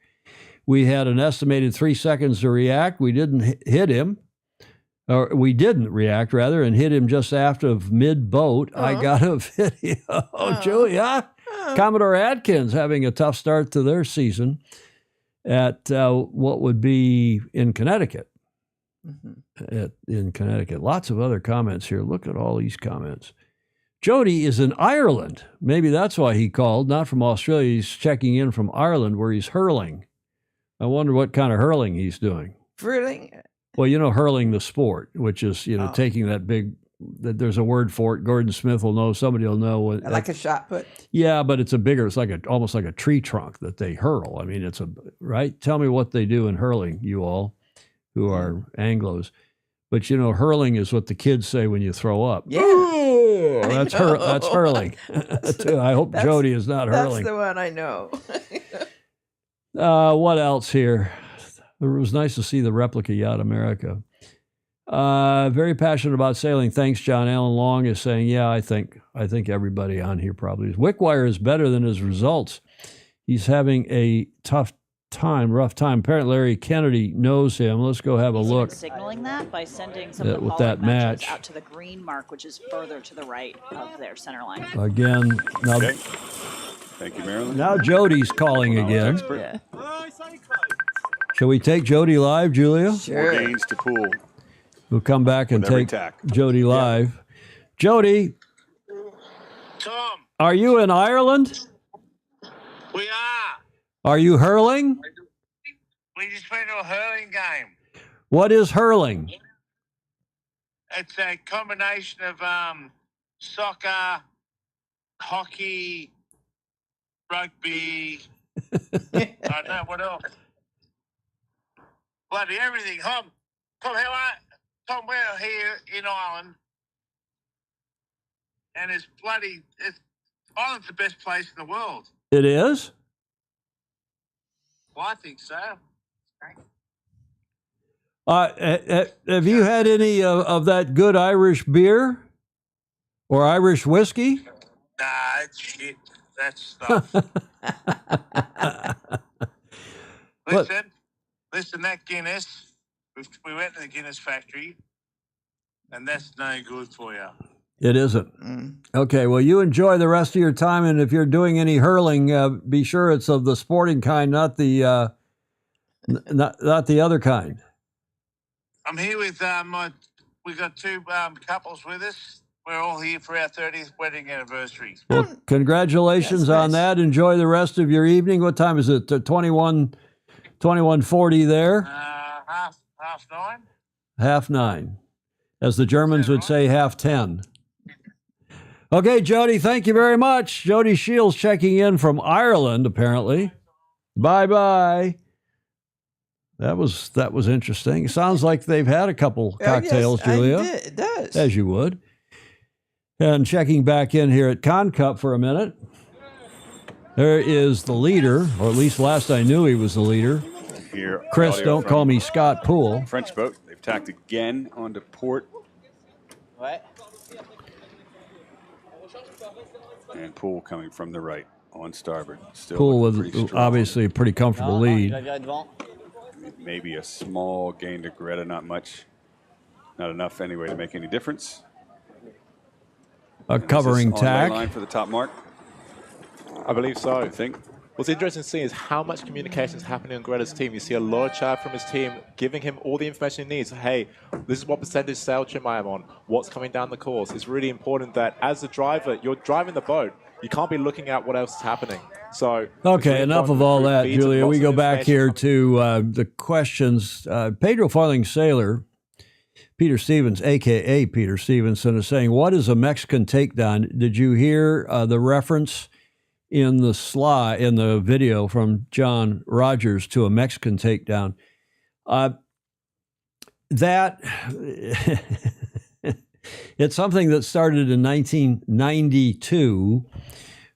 We had an estimated 3 seconds to react. We didn't hit him, or we didn't react, rather, and hit him just after mid-boat. I got a video. Julia. Commodore Adkins having a tough start to their season at what would be in Connecticut. In Connecticut. Lots of other comments here. Look at all these comments. Jody is in Ireland. Maybe that's why he called, not from Australia. He's checking in from Ireland where he's hurling. I wonder what kind of hurling he's doing. Hurling? Well, you know, hurling the sport, which is, taking that big, there's a word for it. Gordon Smith will know, somebody will know. Like a shot put? Yeah, but it's it's like almost like a tree trunk that they hurl. I mean, right? Tell me what they do in hurling, you all who are Anglos. But, hurling is what the kids say when you throw up. Yeah. Oh, that's hurling. I hope Jody is not hurling. That's the one I know. What else here? It was nice to see the replica Yacht America. Very passionate about sailing. Thanks, John. Alan Long is saying, yeah, I think everybody on here probably is. Wickwire is better than his results. He's having a rough time. Apparently Larry Kennedy knows him. Let's go have a look. Signaling that by sending some of the with that match out to the green mark, which is further to the right of their center line. Again, now. Okay. Thank you, Marilyn. Now Jody's calling again. Yeah. Shall we take Jody live, Julia? Sure. More gains to Poole. We'll come back and take Jody live. Yeah. Jody, Tom, are you in Ireland? we are. Are you hurling? We just went to a hurling game. What is hurling? It's a combination of soccer, hockey, rugby. I don't know what else. Bloody everything. Tom, we're here in Ireland, and Ireland's the best place in the world. It is? Well, I think so. Have you had any of that good Irish beer or Irish whiskey? Nah, it's shit. That stuff. Listen, that Guinness, we went to the Guinness factory, and that's no good for you. It isn't. Okay, well, you enjoy the rest of your time, and if you're doing any hurling, be sure it's of the sporting kind, not the not the other kind. I'm here with we got two couples with us. We're all here for our 30th wedding anniversary. Well, congratulations on that. Enjoy the rest of your evening. What time is it? 21:40 there? Half 9. 9:30. As the Germans would say, 10:30. Okay, Jody, thank you very much. Jody Shields checking in from Ireland, apparently. Bye-bye. That was interesting. It sounds like they've had a couple cocktails, yes, Julia. It does. As you would. And checking back in here at Con Cup for a minute. There is the leader, or at least last I knew he was the leader. Here, Chris, don't call me Scott Poole. French boat. They've tacked again onto port. What? And Poole coming from the right on starboard. Still Poole with obviously a pretty comfortable lead. Maybe a small gain to Greta, not much. Not enough anyway to make any difference. A covering on tack. line for the top mark. I believe so. I think. What's interesting to see is how much communication is happening on Greta's team. You see a lot of chat from his team giving him all the information he needs. Hey, this is what percentage sail trim I am on. What's coming down the course. It's really important that as a driver, you're driving the boat. You can't be looking at what else is happening. So okay, really enough of all that, feeds Julia. and We lots go of back information here coming. to the questions. Pedro Farling Sailor, Peter Stevens, a.k.a. Peter Stevenson, is saying, what is a Mexican takedown? Did you hear the reference in the video from John Rogers to a Mexican takedown? That it's something that started in 1992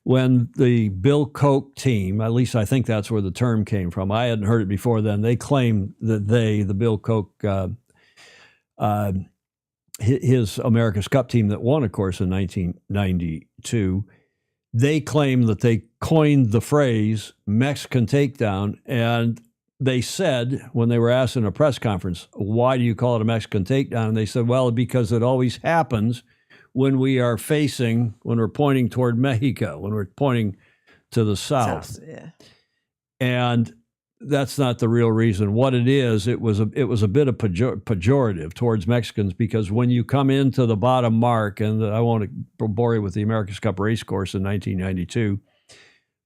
when the Bill Koch team, at least I think that's where the term came from. I hadn't heard it before then. They claimed that the Bill Koch, his America's Cup team that won, of course, in 1992, they claim that they coined the phrase Mexican takedown, and they said, when they were asked in a press conference, why do you call it a Mexican takedown? And they said, well, because it always happens when we're pointing toward Mexico, when we're pointing to the south. Yeah. And that's not the real reason. What it is, it was a bit of pejorative towards Mexicans, because when you come into the bottom mark, and I won't bore you with the America's Cup race course in 1992,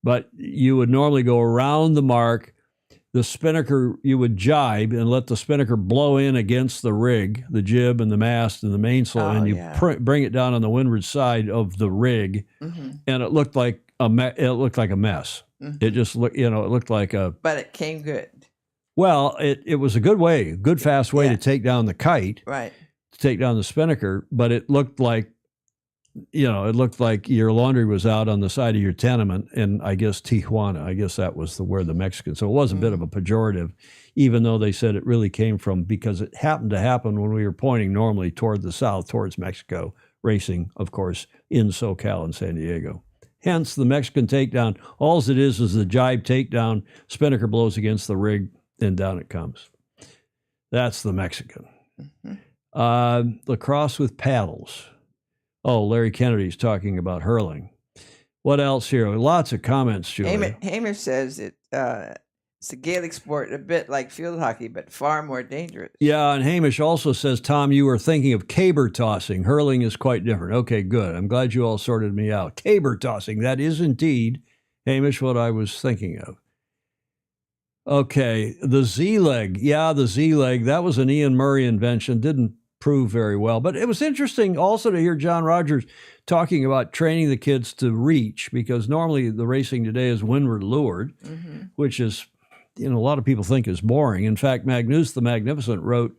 but you would normally go around the mark. The spinnaker, you would jibe and let the spinnaker blow in against the rig, the jib and the mast and the mainsail, and you bring it down on the windward side of the rig, and it looked like a mess. It just looked, it looked like a. But it came good. Well, it was a good fast way to take down the kite, right? To take down the spinnaker, but it looked like, it looked like your laundry was out on the side of your tenement in, I guess, Tijuana. I guess that was where the Mexican. So it was a bit of a pejorative, even though they said it really came from, because it happened to happen when we were pointing normally toward the south, towards Mexico, racing, of course, in SoCal and San Diego. Hence the Mexican takedown. All it is the jibe takedown, spinnaker blows against the rig, and down it comes. That's the Mexican. Lacrosse with paddles. Oh, Larry Kennedy's talking about hurling. What else here? Lots of comments, Julie. Hamish says it's a Gaelic sport, a bit like field hockey, but far more dangerous. Yeah, and Hamish also says, Tom, you were thinking of caber tossing. Hurling is quite different. Okay, good. I'm glad you all sorted me out. Caber tossing, that is indeed, Hamish, what I was thinking of. Okay, the Z-leg. Yeah, the Z-leg. That was an Ian Murray invention. Didn't prove very well. But it was interesting also to hear John Rogers talking about training the kids to reach, because normally the racing today is windward lured, which is, a lot of people think is boring. In fact, Magnus the Magnificent wrote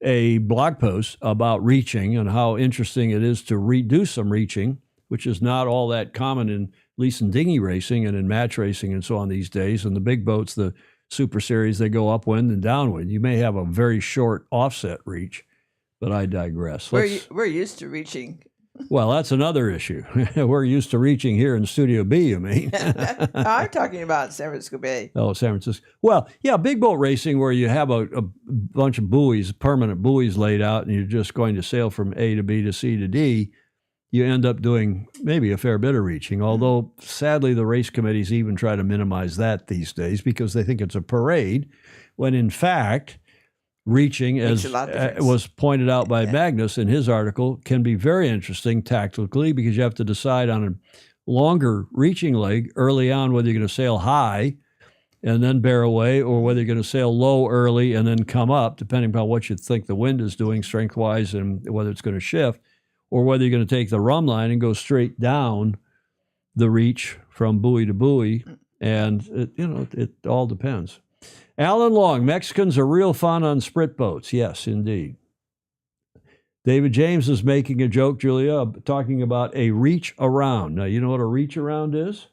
a blog post about reaching and how interesting it is to do some reaching, which is not all that common at least in dinghy racing and in match racing and so on these days. And the big boats, the Super Series, they go upwind and downwind. You may have a very short offset reach, but I digress. We're used to reaching. Well, that's another issue. We're used to reaching here in Studio B, you mean? I'm talking about San Francisco Bay. Oh, San Francisco. Well, yeah, big boat racing where you have a bunch of buoys, permanent buoys laid out, and you're just going to sail from A to B to C to D, you end up doing maybe a fair bit of reaching, although sadly the race committees even try to minimize that these days because they think it's a parade, when in fact reaching, as was pointed out by Magnus in his article, can be very interesting tactically, because you have to decide on a longer reaching leg early on whether you're going to sail high and then bear away, or whether you're going to sail low early and then come up, depending upon what you think the wind is doing strength-wise and whether it's going to shift, or whether you're going to take the rum line and go straight down the reach from buoy to buoy. And, it all depends. Alan Long, Mexicans are real fun on sprit boats. Yes, indeed. David James is making a joke, Julia, talking about a reach around. Now, you know what a reach around is?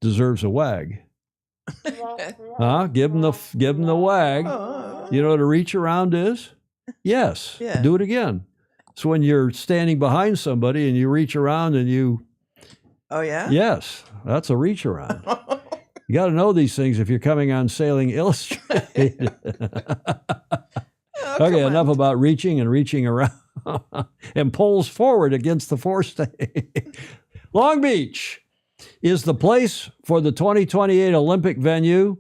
Deserves a wag. Huh? Give him the wag. You know what a reach around is? Yes. Yeah. Do it again. So when you're standing behind somebody and you reach around and you... Oh, yeah? Yes, that's a reach around. You got to know these things if you're coming on Sailing Illustrated. Okay, enough about reaching and reaching around and pulls forward against the forestay. Long Beach is the place for the 2028 Olympic venue.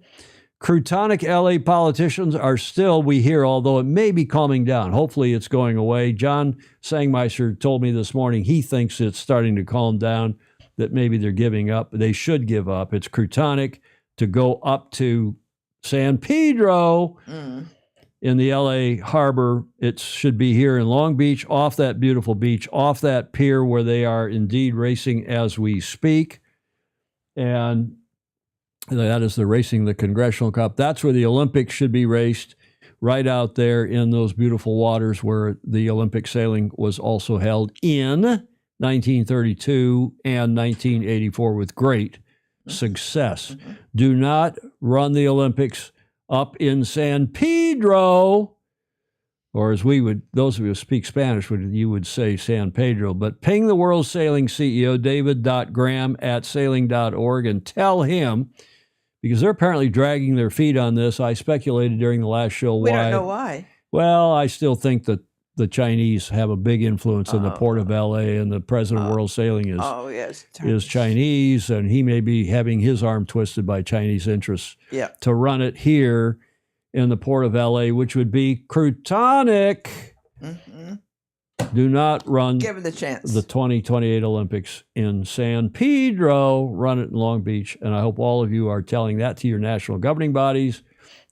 Croutonic LA politicians are still, we hear, although it may be calming down. Hopefully it's going away. John Sangmeister told me this morning he thinks it's starting to calm down, that maybe they're giving up. They should give up. It's Croutonic to go up to San Pedro in the LA harbor. It should be here in Long Beach, off that beautiful beach, off that pier where they are indeed racing as we speak. And that is they're racing the Congressional Cup. That's where the Olympics should be raced, right out there in those beautiful waters where the Olympic sailing was also held in 1932 and 1984 with great success. Do not run the Olympics up in San Pedro, or as we would, those of you who speak Spanish, you would say San Pedro. But ping the World Sailing CEO, David.Graham at sailing.org, and tell him, because they're apparently dragging their feet on this. I speculated during the last show We why. don't know why. Well, I still think that the Chinese have a big influence in the port of LA, and the president of World Sailing is Chinese, and he may be having his arm twisted by Chinese interests to run it here in the port of LA, which would be Croutonic. Do not run Give him the chance. The 2028 Olympics in San Pedro. Run it in Long Beach, and I hope all of you are telling that to your national governing bodies,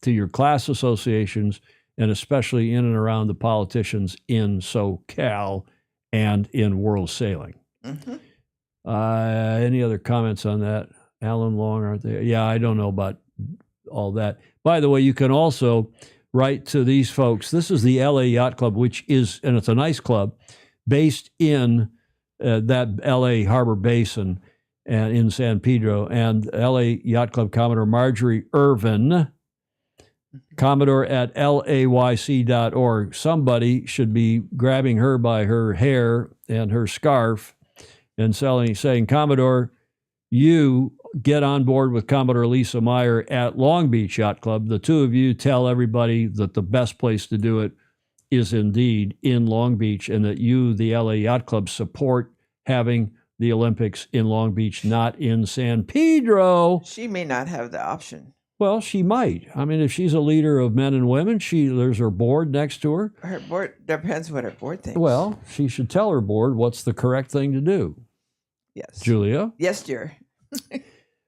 to your class associations, and especially in and around the politicians in SoCal and in World Sailing. Any other comments on that? Alan Long, aren't they? Yeah, I don't know about all that. By the way, you can also write to these folks. This is the LA Yacht Club, which is, and it's a nice club, based in that LA Harbor Basin and in San Pedro. And LA Yacht Club Commodore Marjorie Irvin, Commodore at layc.org. Somebody should be grabbing her by her hair and her scarf and saying, Commodore, you get on board with Commodore Lisa Meyer at Long Beach Yacht Club. The two of you tell everybody that the best place to do it is indeed in Long Beach, and that you, the LA Yacht Club, support having the Olympics in Long Beach, not in San Pedro. She may not have the option. Well, she might. I mean, if she's a leader of men and women, there's her board next to her. Her board depends what her board thinks. Well, she should tell her board what's the correct thing to do. Yes. Julia? Yes, dear.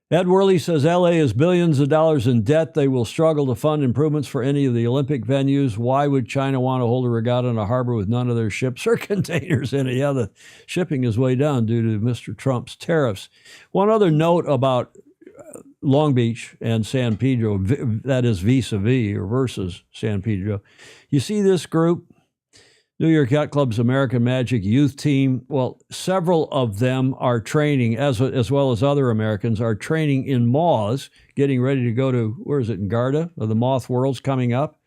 Ed Worley says LA is billions of dollars in debt. They will struggle to fund improvements for any of the Olympic venues. Why would China want to hold a regatta in a harbor with none of their ships or containers in it? Yeah, the shipping is way down due to Mr. Trump's tariffs. One other note about Long Beach and San Pedro, that is vis-a-vis or versus San Pedro. You see this group, New York Yacht Club's American Magic Youth Team. Well, several of them are training, as well as other Americans, are training in Moths, getting ready to go to, where is it, in Garda? The Moth World's coming up.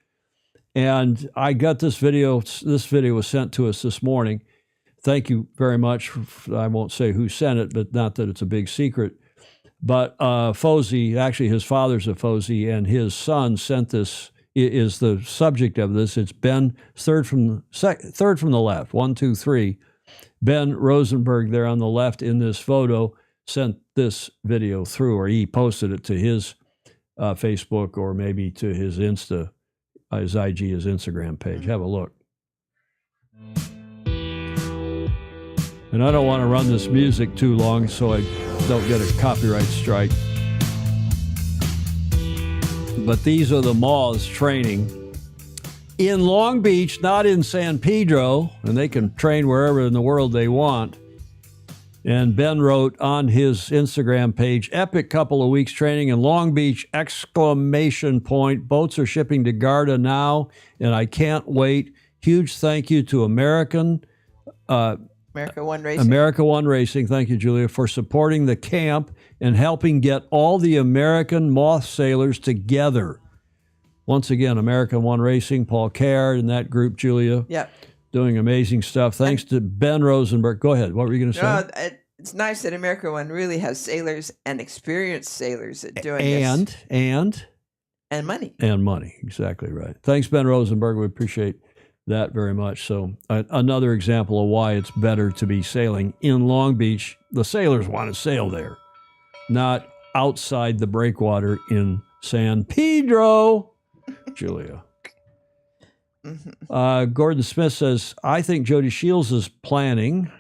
And I got this video. This video was sent to us this morning. Thank you very much. I won't say who sent it, but not that it's a big secret. But Fozzie, actually his father's a Fozzie, and his son sent this, is the subject of this. It's Ben, third from the left, 1, 2, 3. Ben Rosenberg there on the left in this photo sent this video through, or he posted it to his Facebook, or maybe to his his IG, his Instagram page. Have a look. And I don't want to run this music too long so I don't get a copyright strike. But these are the Moths training in Long Beach, not in San Pedro, and they can train wherever in the world they want. And Ben wrote on his Instagram page, epic couple of weeks training in Long Beach, ! Boats are shipping to Garda now, and I can't wait. Huge thank you to America One Racing, thank you, Julia, for supporting the camp and helping get all the American Moth sailors together. Once again, American One Racing, Paul Caird and that group, Julia, doing amazing stuff. Thanks to Ben Rosenberg. Go ahead. What were you going to say? it's nice that America One really has sailors and experienced sailors at doing this. And money. And money. Exactly right. Thanks, Ben Rosenberg. We appreciate that very much. So another example of why it's better to be sailing in Long Beach. The sailors want to sail there, not outside the breakwater in San Pedro, Julia. Gordon Smith says, I think Jody Shields is planning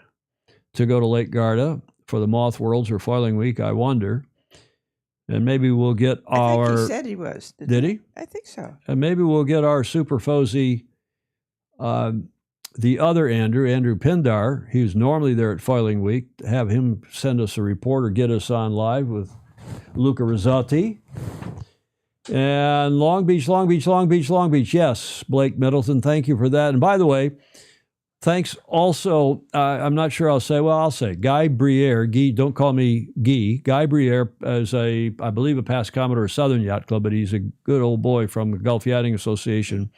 to go to Lake Garda for the Moth Worlds or Foiling Week. I wonder. And maybe we'll get I think he said he was. Did he? I think so. And maybe we'll get our Super Fozy, the other Andrew Pindar. He's normally there at Foiling Week. Have him send us a report or get us on live with Luca Rizzotti. And Long Beach. Yes, Blake Middleton, thank you for that. And by the way, thanks also, I'm not sure I'll say Guy Briere. Guy, don't call me Guy. Guy Briere is I believe, a past Commodore of Southern Yacht Club, but he's a good old boy from the Gulf Yachting Association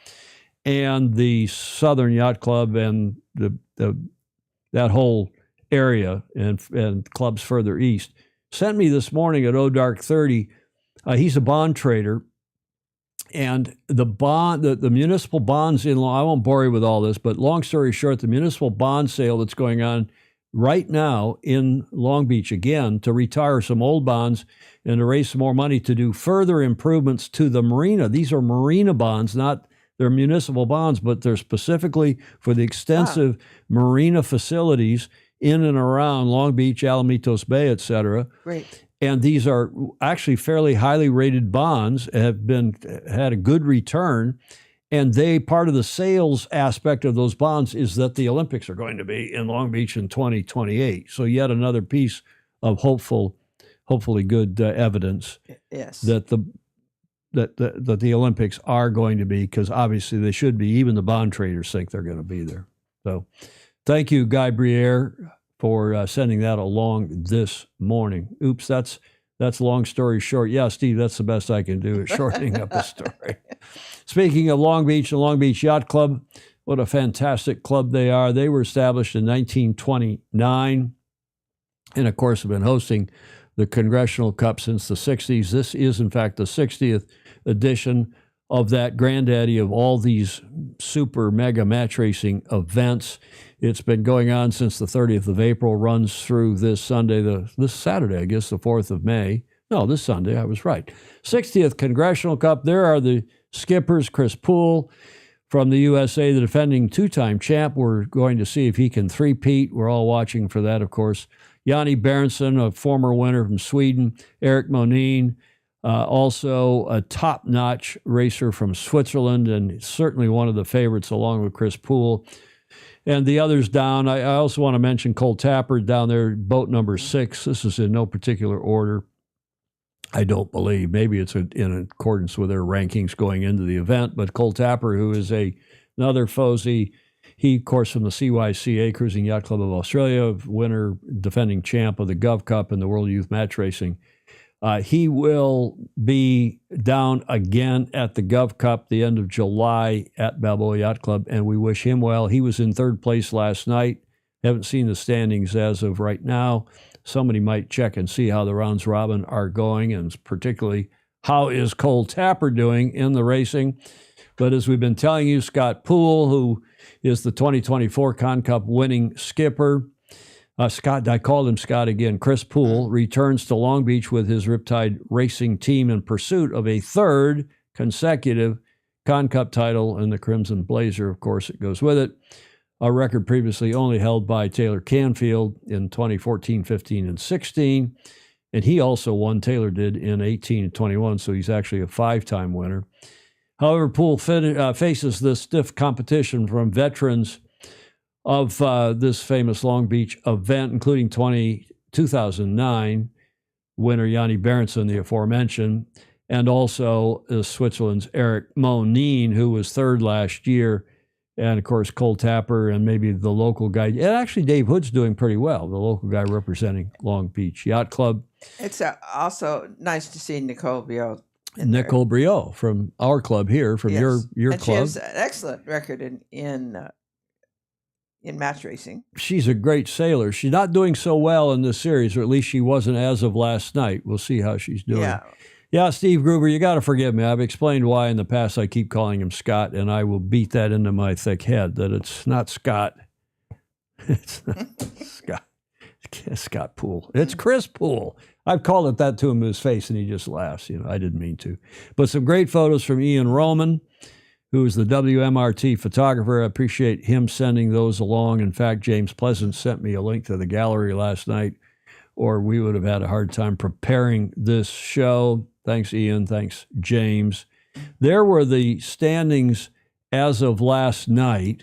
and the Southern Yacht Club and that whole area and clubs further east. Sent me this morning at Dark 30. He's a bond trader, and the municipal bonds I won't bore you with all this, but long story short, the municipal bond sale that's going on right now in Long Beach again to retire some old bonds and to raise some more money to do further improvements to the marina. These are marina bonds, they're municipal bonds, but they're specifically for the extensive marina facilities in and around Long Beach, Alamitos Bay, et cetera. Great. And these are actually fairly highly rated bonds, had a good return. And part of the sales aspect of those bonds is that the Olympics are going to be in Long Beach in 2028. So yet another piece of hopefully good evidence that the Olympics are going to be, because obviously they should be. Even the bond traders think they're going to be there. So thank you, Guy Briere, for sending that along this morning. Oops, that's long story short. Yeah, Steve, that's the best I can do at shortening up a story. Speaking of Long Beach, the Long Beach Yacht Club, what a fantastic club they are. They were established in 1929 and, of course, have been hosting the Congressional Cup since the 60s. This is, in fact, the 60th edition of that granddaddy of all these super mega match racing events. It's been going on since the 30th of April, runs through this Saturday, I guess, the 4th of May. No, this Sunday, I was right. 60th Congressional Cup. There are the skippers, Chris Poole from the USA, the defending two-time champ. We're going to see if he can three-peat. We're all watching for that, of course. Yanni Berenson, a former winner from Sweden. Eric Monin, also a top-notch racer from Switzerland, and certainly one of the favorites along with Chris Poole. And the others down, I also want to mention Cole Tapper down there, boat number 6. This is in no particular order, I don't believe. Maybe it's in accordance with their rankings going into the event. But Cole Tapper, who is another Fozy, he, of course, from the CYCA, Cruising Yacht Club of Australia, winner, defending champ of the Gov Cup and the World Youth Match Racing. He will be down again at the Gov Cup the end of July at Balboa Yacht Club, and we wish him well. He was in third place last night. Haven't seen the standings as of right now. Somebody might check and see how the rounds robin are going, and particularly how is Cole Tapper doing in the racing. But as we've been telling you, Scott Poole, who is the 2024 Con Cup winning skipper, Scott, I called him Scott again. Chris Poole returns to Long Beach with his Riptide Racing team in pursuit of a third consecutive Con Cup title, and the Crimson Blazer, of course, it goes with it. A record previously only held by Taylor Canfield in 2014, 15, and 16. And he also won, Taylor did, in 18 and 21, so he's actually a 5-time winner. However, Poole faces this stiff competition from veterans of this famous Long Beach event, including 2009 winner Yanni Berenson, the aforementioned, and also Switzerland's Eric Monin, who was third last year, and of course Cole Tapper and maybe the local guy. And actually Dave Hood's doing pretty well, the local guy representing Long Beach Yacht Club. It's also nice to see Nicole Biot. Nicole Briot from our club here, from your and club. She has an excellent record in in match racing. She's a great sailor. She's not doing so well in this series, or at least she wasn't as of last night. We'll see how she's doing. Yeah, Steve Gruber, you got to forgive me. I've explained why in the past I keep calling him Scott, and I will beat that into my thick head that it's not Scott. It's not Scott Poole. It's Chris Poole. I've called it that to him in his face, and he just laughs. I didn't mean to. But some great photos from Ian Roman, who is the WMRT photographer. I appreciate him sending those along. In fact, James Pleasant sent me a link to the gallery last night, or we would have had a hard time preparing this show. Thanks, Ian. Thanks, James. There were the standings as of last night,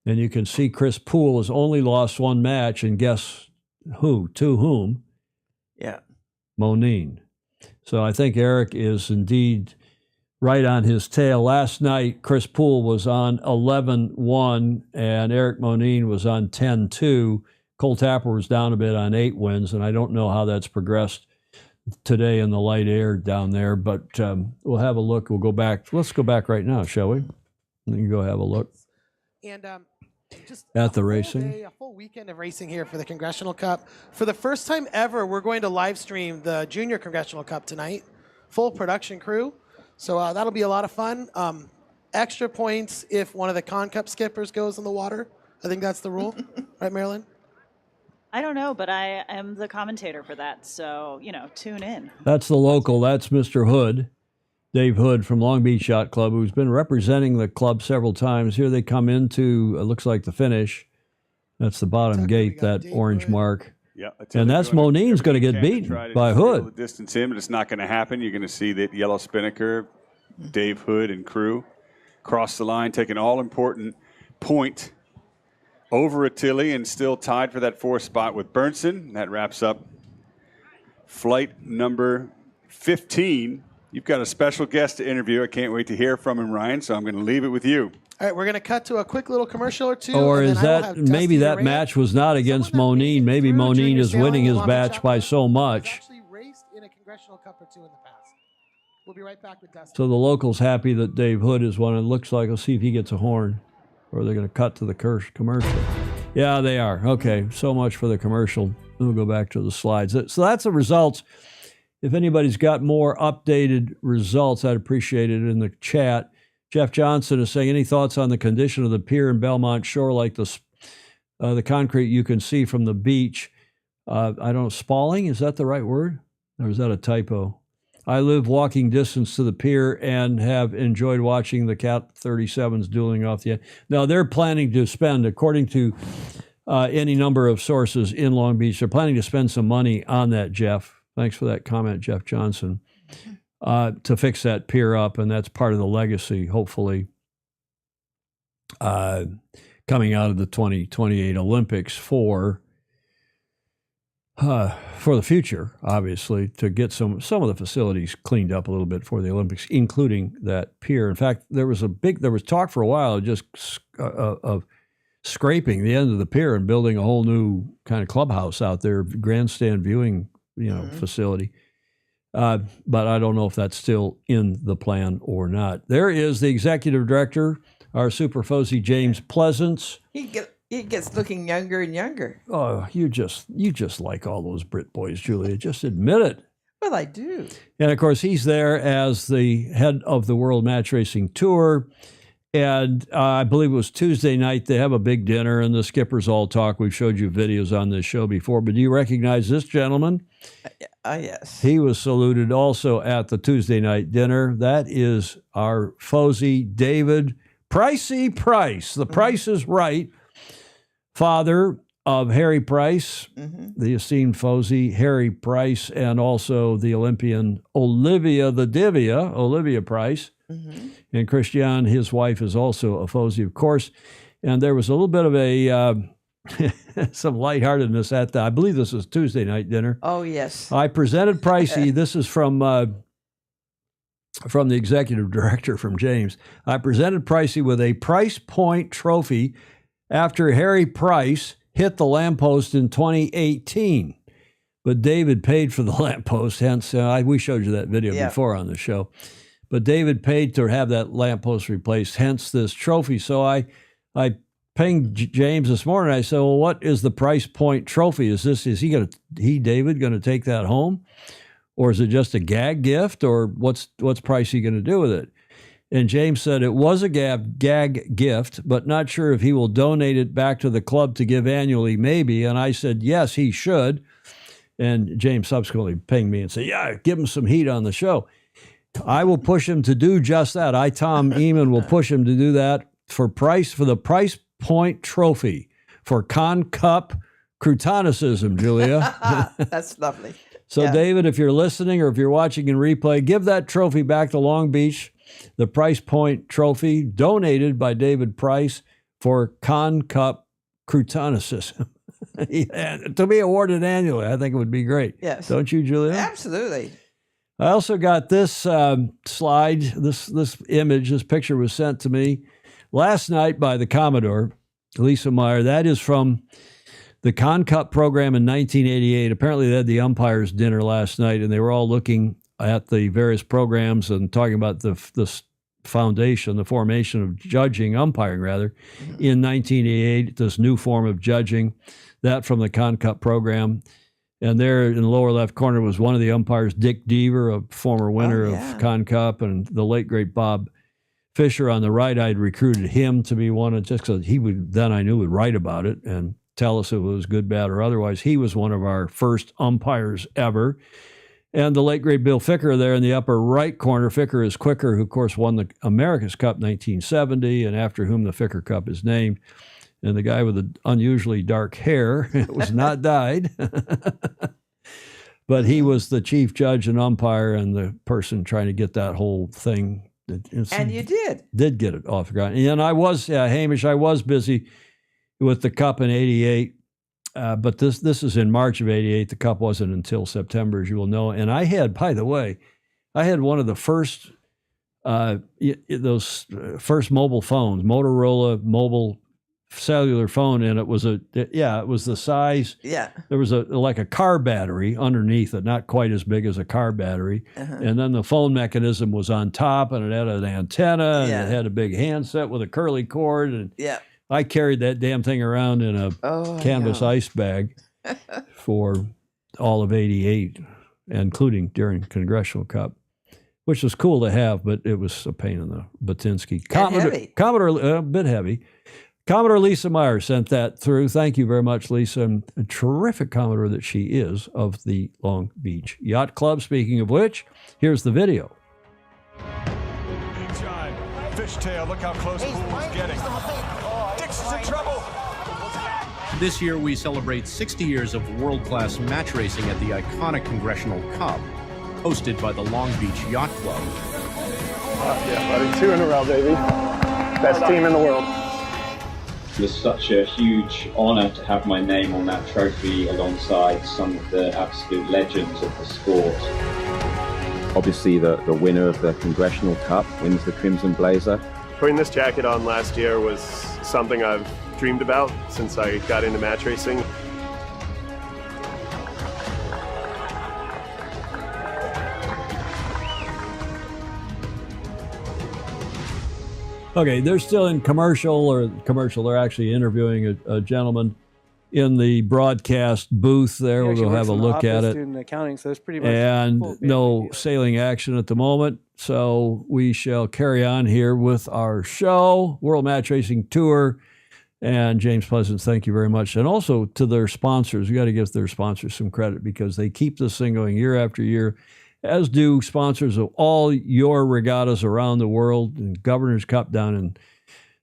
and you can see Chris Poole has only lost one match, and guess who? To whom? Yeah. Monine. So I think Eric is indeed right on his tail. Last night, Chris Poole was on 11-1, and Eric Monine was on 10-2. Cole Tapper was down a bit on 8 wins, and I don't know how that's progressed today in the light air down there, but we'll have a look. We'll go back. Let's go back right now, shall we? You can go have a look. And just at the racing. A full weekend of racing here for the Congressional Cup. For the first time ever, we're going to live stream the Junior Congressional Cup tonight. Full production crew. So that'll be a lot of fun. Extra points if one of the Con Cup skippers goes in the water. I think that's the rule. Right, Marilyn? I don't know, but I am the commentator for that. So, tune in. That's the local. That's Mr. Hood, Dave Hood from Long Beach Yacht Club, who's been representing the club several times. Here they come into, it looks like the finish. That's the bottom gate, that orange mark. Yeah, and that's Monine's going to get beaten by Hood. The distance in, but it's not going to happen. You're going to see that yellow spinnaker, Dave Hood and crew cross the line, take an all-important point over Attili, and still tied for that 4th spot with Bernson. That wraps up flight number 15. You've got a special guest to interview. I can't wait to hear from him, Ryan, so I'm going to leave it with you. All right, we're going to cut to a quick little commercial or two. Or is that maybe that match was not against Monine? Maybe Monine is winning his match by so much. Actually raced in a Congressional Cup or two in the past. We'll be right back with Dusty. So the local's happy that Dave Hood is one. It looks like, let's see if he gets a horn, or they're going to cut to the commercial. Yeah, they are. Okay, so much for the commercial. We'll go back to the slides. So that's the results. If anybody's got more updated results, I'd appreciate it in the chat. Jeff Johnson is saying, any thoughts on the condition of the pier in Belmont Shore, like the concrete you can see from the beach? I don't know, spalling, is that the right word? Or is that a typo? I live walking distance to the pier and have enjoyed watching the Cat 37s dueling off the end. Now, they're planning to spend, according to any number of sources in Long Beach, they're planning to spend some money on that, Jeff. Thanks for that comment, Jeff Johnson. To fix that pier up, and that's part of the legacy, hopefully, coming out of the 2028 Olympics for the future, obviously, to get some of the facilities cleaned up a little bit for the Olympics, including that pier. In fact, there was talk for a while just of scraping the end of the pier and building a whole new kind of clubhouse out there, grandstand viewing, facility. But I don't know if that's still in the plan or not. There is the executive director, our super Fozy James Pleasance. He gets looking younger and younger. Oh, you just like all those Brit boys, Julia. Just admit it. Well, I do. And of course, he's there as the head of the World Match Racing Tour. And I believe it was Tuesday night. They have a big dinner, and the skippers all talk. We've showed you videos on this show before, but do you recognize this gentleman? Yes. He was saluted also at the Tuesday night dinner. That is our Fozy David Pricey Price. The Price is Right, father of Harry Price, the esteemed Fozy, Harry Price, and also the Olympian Olivia Price. And Christiane, his wife, is also a Fozy, of course. And there was a little bit of a some lightheartedness at I believe this was Tuesday night dinner. Oh, yes. I presented Pricey. This is from the executive director, from James. I presented Pricey with a Price Point trophy after Harry Price hit the lamppost in 2018. But David paid for the lamppost, hence, we showed you that video before on the show. But David paid to have that lamppost replaced, hence this trophy. So I pinged James this morning. I said, well, what is the price point trophy? Is David going to take that home? Or is it just a gag gift? Or what's Price he going to do with it? And James said it was a gag gift, but not sure if he will donate it back to the club to give annually, maybe. And I said, yes, he should. And James subsequently pinged me and said, yeah, give him some heat on the show. I will push him to do just that. Tom Eamon, will push him to do that for the Price Point Trophy for Con Cup Croutonicism, Julia. That's lovely. So, yeah. David, if you're listening or if you're watching in replay, give that trophy back to Long Beach. The Price Point Trophy, donated by David Price for Con Cup Croutonicism. To be awarded annually, I think it would be great. Yes. Don't you, Julia? Absolutely. I also got this slide, this image, this picture was sent to me last night by the Commodore, Lisa Meyer. That is from the Con Cup program in 1988. Apparently they had the umpires dinner last night, and they were all looking at the various programs and talking about the foundation, the formation of judging, umpiring rather, in 1988, this new form of judging, that from the Con Cup program. And there in the lower left corner was one of the umpires, Dick Deaver, a former winner of Con Cup, and the late, great Bob Fisher on the right. I'd recruited him to be one, and just because he would, then I knew, would write about it and tell us if it was good, bad, or otherwise. He was one of our first umpires ever. And the late, great Bill Ficker there in the upper right corner. Ficker is Quicker, who, of course, won the America's Cup 1970, and after whom the Ficker Cup is named. And the guy with the unusually dark hair, it was not dyed, but he was the chief judge and umpire and the person trying to get that whole thing. And you did. Did get it off the ground. And I was, Hamish, I was busy with the Cup in 88. But this is in March of 88. The Cup wasn't until September, as you will know. And I had, by the way, one of the first, those first mobile phones, Motorola mobile cellular phone, and it was the size. Yeah. There was like a car battery underneath it, not quite as big as a car battery. And then the phone mechanism was on top, and it had an antenna, and it had a big handset with a curly cord. And I carried that damn thing around in a canvas ice bag for all of 88, including during Congressional Cup, which was cool to have, but it was a pain in the Batinsky. Commodore, a bit heavy. Commodore Lisa Meyer sent that through. Thank you very much, Lisa. And a terrific Commodore that she is of the Long Beach Yacht Club. Speaking of which, here's the video. Big time. Fishtail, look how close Poole's getting. Dix is in trouble. This year, we celebrate 60 years of world-class match racing at the iconic Congressional Cup, hosted by the Long Beach Yacht Club. Yeah, buddy, 2 in a row, baby. Best team in the world. It's such a huge honor to have my name on that trophy alongside some of the absolute legends of the sport. Obviously, the winner of the Congressional Cup wins the Crimson Blazer. Putting this jacket on last year was something I've dreamed about since I got into match racing. Okay, they're still in commercial. They're actually interviewing a gentleman in the broadcast booth there. We'll go have a look at it. Accounting, so it's pretty much and no sailing action at the moment. So we shall carry on here with our show, World Match Racing Tour. And James Pleasant, thank you very much. And also to their sponsors. We got to give their sponsors some credit because they keep this thing going year after year, as do sponsors of all your regattas around the world, and Governor's Cup down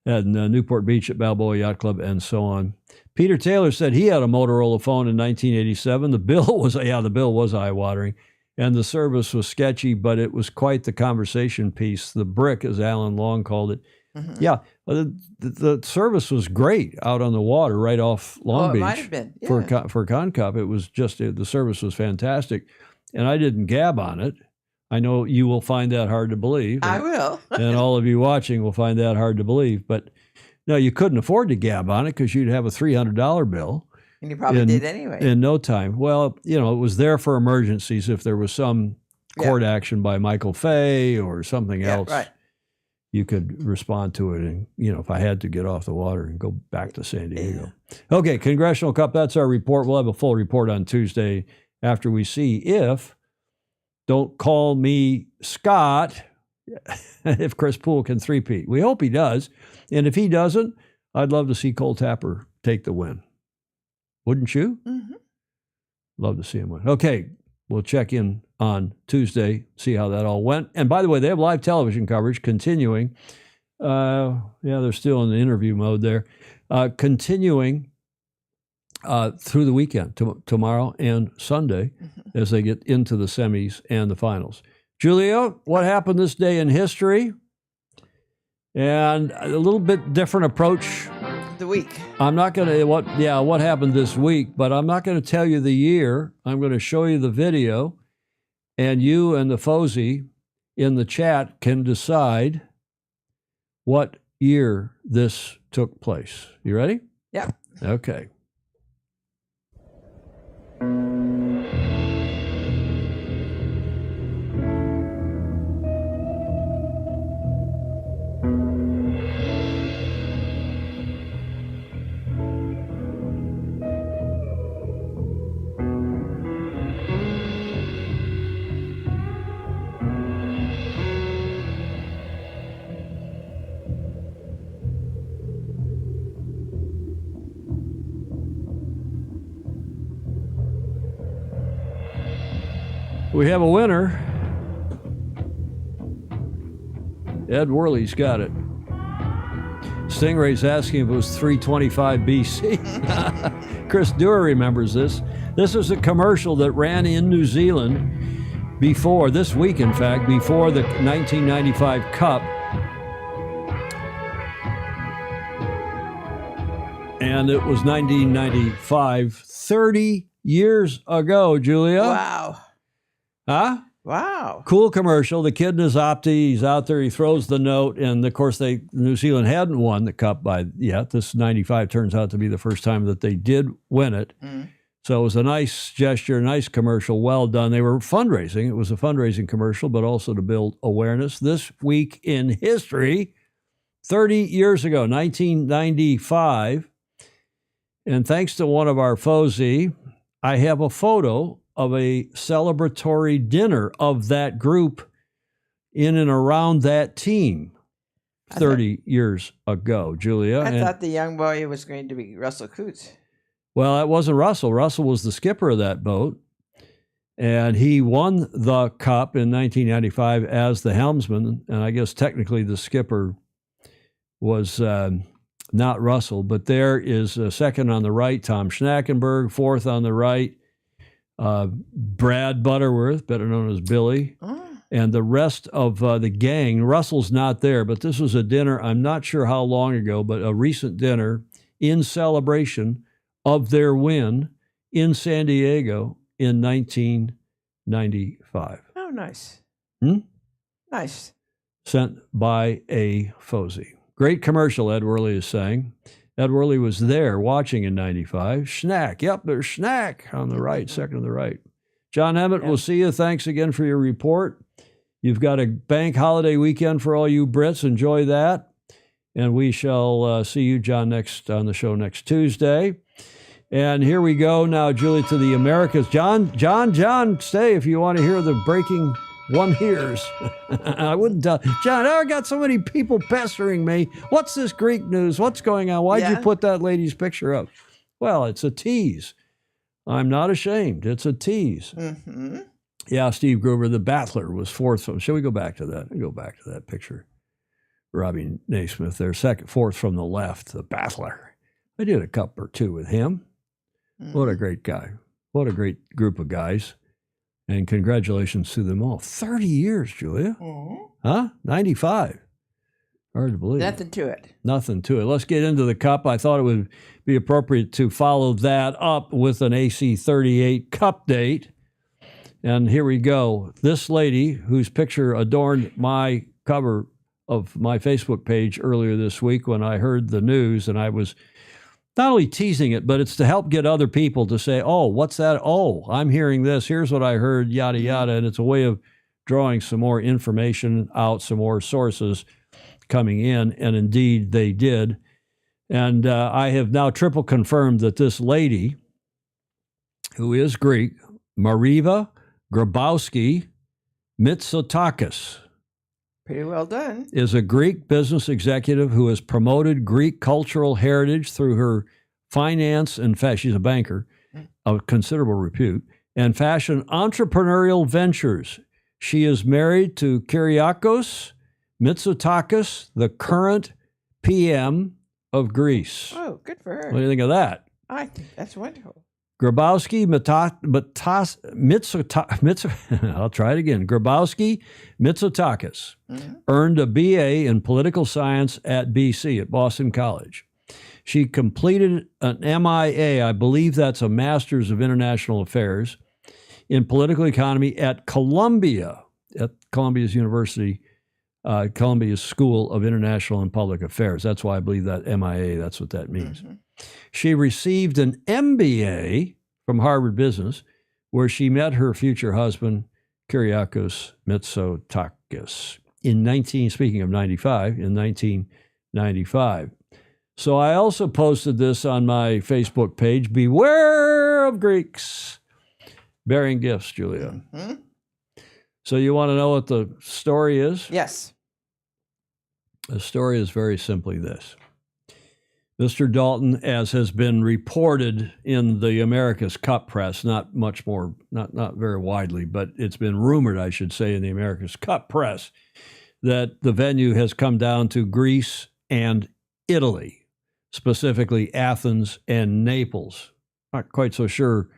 in Newport Beach at Balboa Yacht Club, and so on. Peter Taylor said he had a Motorola phone in 1987. The bill was eye-watering, and the service was sketchy, but it was quite the conversation piece. The brick, as Alan Long called it. Mm-hmm. Yeah, the service was great out on the water right off Long Beach. It might have been. Yeah. For Con Cup. It was just, the service was fantastic. And I didn't gab on it. I know you will find that hard to believe. I will. And all of you watching will find that hard to believe. But no, you couldn't afford to gab on it because you'd have a $300 bill. And you probably did anyway. In no time. Well, it was there for emergencies if there was some court action by Michael Fay or something else. Right. you could respond to it. And, if I had to get off the water and go back to San Diego. Okay, Congressional Cup, that's our report. We'll have a full report on Tuesday after we see if, don't call me Scott, if Chris Poole can three-peat. We hope he does. And if he doesn't, I'd love to see Cole Tapper take the win. Wouldn't you? Mm-hmm. Love to see him win. Okay, we'll check in on Tuesday, see how that all went. And by the way, they have live television coverage continuing. They're still in the interview mode there. Continuing through the weekend, tomorrow and Sunday, as they get into the semis and the finals. Julia, what happened this day in history? And a little bit different approach. The week. I'm not going to, what happened this week, but I'm not going to tell you the year. I'm going to show you the video, and you and the Fozy in the chat can decide what year this took place. You ready? Yeah. Okay. We have a winner. Ed Worley's got it. Stingray's asking if it was 325 BC. Chris Dewar remembers this. This was a commercial that ran in New Zealand before, this week in fact, before the 1995 Cup. And it was 1995, 30 years ago, Julia. Wow. Huh? Wow. Cool commercial. The kid in his opti, he's out there, he throws the note, and of course New Zealand hadn't won the Cup yet. This 95 turns out to be the first time that they did win it. Mm. So it was a nice gesture, nice commercial, well done. They were fundraising. It was a fundraising commercial, but also to build awareness. This week in history, 30 years ago, 1995, and thanks to one of our Fozy, I have a photo of a celebratory dinner of that group in and around that team 30 years ago, Julia. I thought the young boy was going to be Russell Coots. Well, that wasn't Russell. Russell was the skipper of that boat, and he won the Cup in 1995 as the helmsman, and I guess technically the skipper was not Russell, but there is second on the right, Tom Schnackenberg, fourth on the right, Brad Butterworth, better known as Billy, and the rest of the gang. Russell's not there, but this was a dinner, I'm not sure how long ago, but a recent dinner in celebration of their win in San Diego in 1995. Oh, nice. Nice. Sent by a Fozy. Great commercial, Ed Worley is saying. Ed Worley was there watching in 95. Schnack. Yep, there's Schnack on the right, second on the right. John Emmett, we'll see you. Thanks again for your report. You've got a bank holiday weekend for all you Brits. Enjoy that. And we shall see you, John, next on the show next Tuesday. And here we go now, Julie, to the Americas. John, stay if you want to hear the breaking one hears. I wouldn't tell. John, I got so many people pestering me. What's this Greek news? What's going on? Why'd you put that lady's picture up? Well, it's a tease. I'm not ashamed. It's a tease. Mm-hmm. Yeah, Steve Gruber, the Battler, was fourth from. Shall we go back to that? Go back to that picture. Robbie Naismith there, fourth from the left, the Battler. I did a cup or two with him. What a great guy. What a great group of guys. And congratulations to them all. 30 years, Julia. Huh? 95. Hard to believe. Nothing to it. Nothing to it. Let's get into the Cup. I thought it would be appropriate to follow that up with an AC38 Cup date. And here we go. This lady, whose picture adorned my cover of my Facebook page earlier this week when I heard the news, and I was not only teasing it, but it's to help get other people to say, oh, what's that? Oh, I'm hearing this. Here's what I heard, yada, yada. And it's a way of drawing some more information out, some more sources. coming in, and indeed they did. And I have now triple confirmed that this lady, who is Greek, Mariva Grabowski Mitsotakis, Pretty well done. is a Greek business executive who has promoted Greek cultural heritage through her finance and she's a banker of considerable repute, and fashion entrepreneurial ventures. She is married to Kyriakos Mitsotakis, the current PM of Greece. Oh, good for her. What do you think of that? I think that's wonderful. Grabowski I'll try it again. Grabowski Mitsotakis earned a BA in political science at BC, at Boston College. She completed an MIA, I believe that's a Master's of International Affairs, in political economy at Columbia, at Columbia's University, Columbia's School of International and Public Affairs. That's why I believe that MIA, that's what that means. She received an MBA from Harvard Business, where she met her future husband, Kyriakos Mitsotakis, in 1995. So I also posted this on my Facebook page, Beware of Greeks Bearing Gifts, Julia. So you want to know what the story is? Yes. The story is very simply this. Mr. Dalton, as has been reported in the America's Cup press, not much more, not very widely, but it's been rumored, I should say, in the America's Cup press, that the venue has come down to Greece and Italy, specifically Athens and Naples. Not quite so sure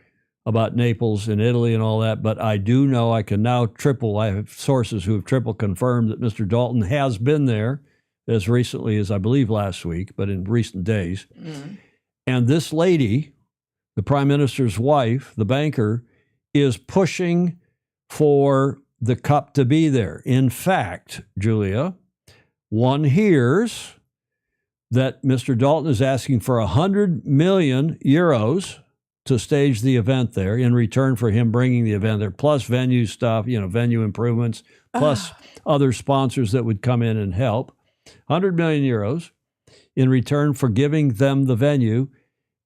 about Naples and Italy and all that, but I do know I have sources who have triple confirmed that Mr. Dalton has been there as recently as I believe last week, but in recent days. And this lady, the prime minister's wife, the banker, is pushing for the cup to be there. In fact, Julia, one hears that Mr. Dalton is asking for 100 million euros to stage the event there in return for him bringing the event there, plus venue stuff, venue improvements, plus other sponsors that would come in and help. 100 million euros in return for giving them the venue.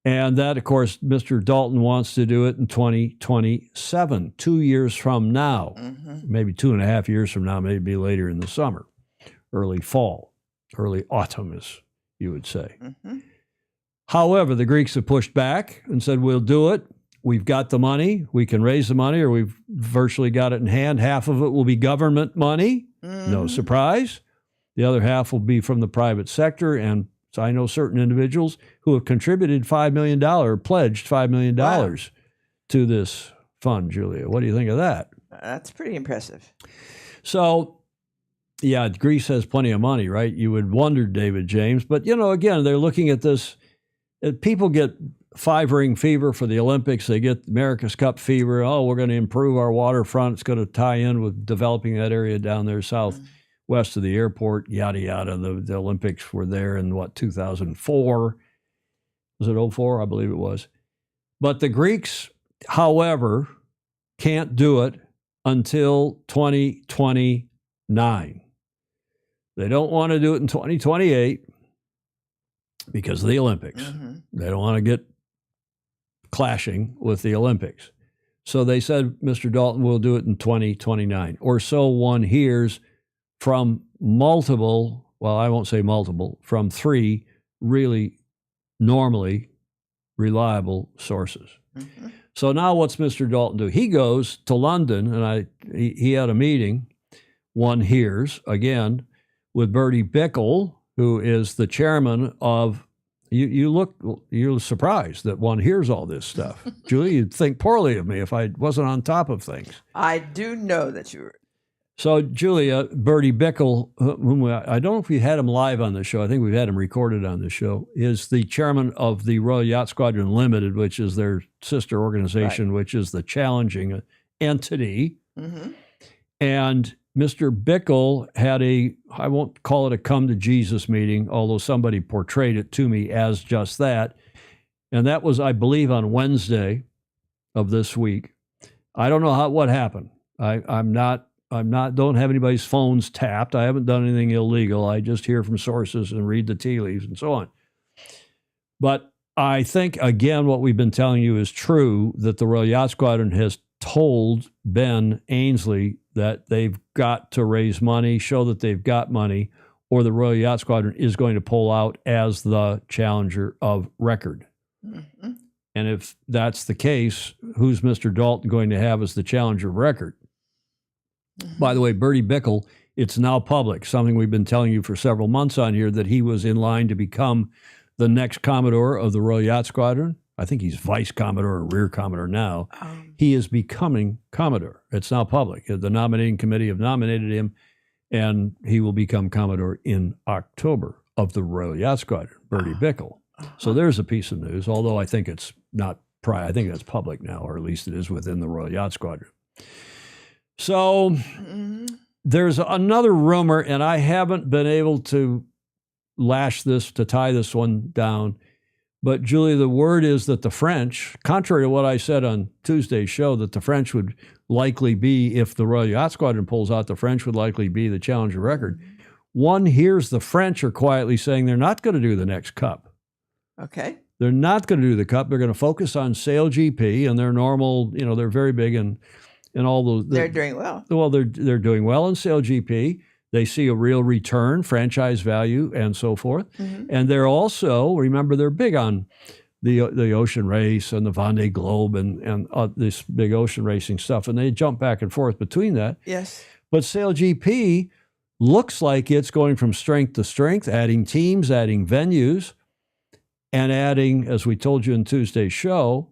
And that, of course, Mr. Dalton wants to do it in 2027, 2 years from now, maybe 2.5 years from now, maybe later in the summer, early fall, early autumn, as you would say. However, the Greeks have pushed back and said, we'll do it. We've got the money. We can raise the money, or we've virtually got it in hand. Half of it will be government money. No surprise. The other half will be from the private sector. And so I know certain individuals who have contributed $5 million, pledged $5 million to this fund, Julia. What do you think of that? That's pretty impressive. So, yeah, Greece has plenty of money, right? You would wonder, David James. But, again, they're looking at this. People get five-ring fever for the Olympics. They get America's Cup fever. Oh, we're going to improve our waterfront. It's going to tie in with developing that area down there southwest of the airport, yada, yada. The Olympics were there in, 2004? Was it 04? I believe it was. But the Greeks, however, can't do it until 2029. They don't want to do it in 2028 because of the Olympics. They don't want to get clashing with the Olympics. So they said, Mr. Dalton will do it in 2029, or so one hears from multiple, well, I won't say multiple, from three really normally reliable sources. So now what's Mr. Dalton do? He goes to London, and he had a meeting, one hears, again, with Bertie Bickle, who is the chairman of, you're surprised that one hears all this stuff. Julie, you'd think poorly of me if I wasn't on top of things. I do know that you're. So, Julia, Bertie Bickle, whom I don't know if we had him live on the show, I think we've had him recorded on the show, is the chairman of the Royal Yacht Squadron Limited, which is their sister organization, which is the challenging entity. And Mr. Bickle had I won't call it a come to Jesus meeting, although somebody portrayed it to me as just that. And that was, I believe, on Wednesday of this week. I don't know what happened. I'm not don't have anybody's phones tapped. I haven't done anything illegal. I just hear from sources and read the tea leaves and so on. But I think, again, what we've been telling you is true, that the Royal Yacht Squadron has told Ben Ainsley that they've got to raise money, show that they've got money, or the Royal Yacht Squadron is going to pull out as the challenger of record. Mm-hmm. And if that's the case, who's Mr. Dalton going to have as the challenger of record? Mm-hmm. By the way, Bertie Bickle, it's now public, something we've been telling you for several months on here, that he was in line to become the next Commodore of the Royal Yacht Squadron. I think he's Vice Commodore or Rear Commodore now. He is becoming Commodore. It's now public. The nominating committee have nominated him, and he will become Commodore in October of the Royal Yacht Squadron, Bertie Bickle. So there's a piece of news, although I think it's not I think that's public now, or at least it is within the Royal Yacht Squadron. So there's another rumor, and I haven't been able to tie this one down. But Julie, the word is that the French, contrary to what I said on Tuesday's show, that the French would likely be, if the Royal Yacht Squadron pulls out, the French would likely be the challenger record. One hears the French are quietly saying they're not going to do the next Cup. Okay. They're not going to do the Cup. They're going to focus on Sail GP and their normal, they're very big in all those. They're doing well. Well, they're doing well in Sail GP. They see a real return, franchise value, and so forth. Mm-hmm. And they're also, remember, they're big on the ocean race and the Vendée Globe and this big ocean racing stuff. And they jump back and forth between that. Yes. But Sail GP looks like it's going from strength to strength, adding teams, adding venues, and adding, as we told you in Tuesday's show,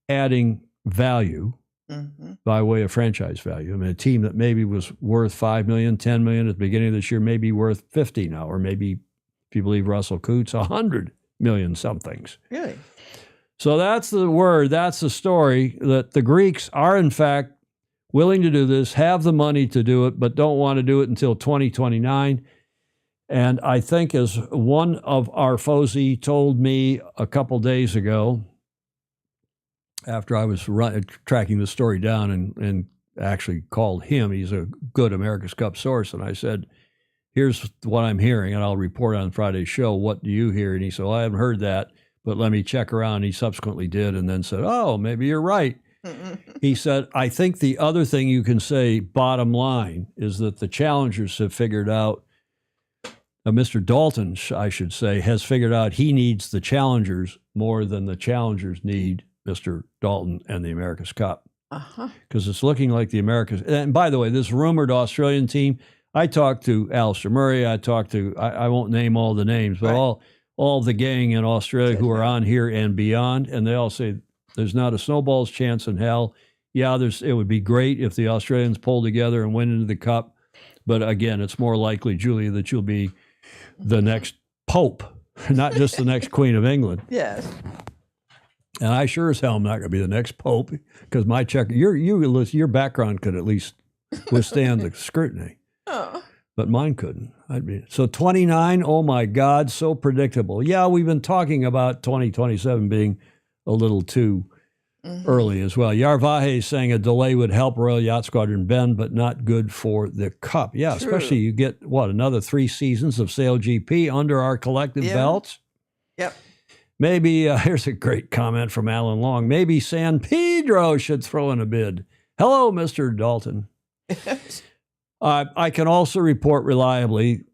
adding value. Mm-hmm. By way of franchise value. I mean, a team that maybe was worth $5 million, $10 million at the beginning of this year may be worth 50 now, or maybe, if you believe Russell Coots, 100 million somethings. Really? So that's the word, that's the story, that the Greeks are in fact willing to do this, have the money to do it, but don't want to do it until 2029. And I think, as one of our FOSI told me a couple days ago, after I was tracking the story down and actually called him, he's a good America's Cup source, and I said, here's what I'm hearing, and I'll report on Friday's show. What do you hear? And he said, well, I haven't heard that, but let me check around. He subsequently did, and then said, oh, maybe you're right. He said, I think the other thing you can say, bottom line, is that the challengers have figured out, Mr. Dalton, I should say, has figured out he needs the challengers more than the challengers need Mr. Dalton and the America's Cup. Because it's looking like the America's... And by the way, this rumored Australian team, I talked to Alistair Murray, I talked to... I won't name all the names, but all the gang in Australia who are on here and beyond, and they all say there's not a snowball's chance in hell. Yeah, it would be great if the Australians pull together and win into the Cup, but again, it's more likely, Julia, that you'll be the next Pope, not just the next Queen of England. Yes. And I sure as hell am not going to be the next Pope, because my your background could at least withstand the scrutiny. Oh. But mine couldn't. So 29, oh my God, so predictable. Yeah, we've been talking about 2027 being a little too early as well. Yarvahe is saying a delay would help Royal Yacht Squadron bend, but not good for the Cup. Yeah, True. Especially you get, another 3 seasons of Sail GP under our collective belts? Yep. Maybe, here's a great comment from Alan Long, maybe San Pedro should throw in a bid. Hello, Mr. Dalton. I can also report reliably,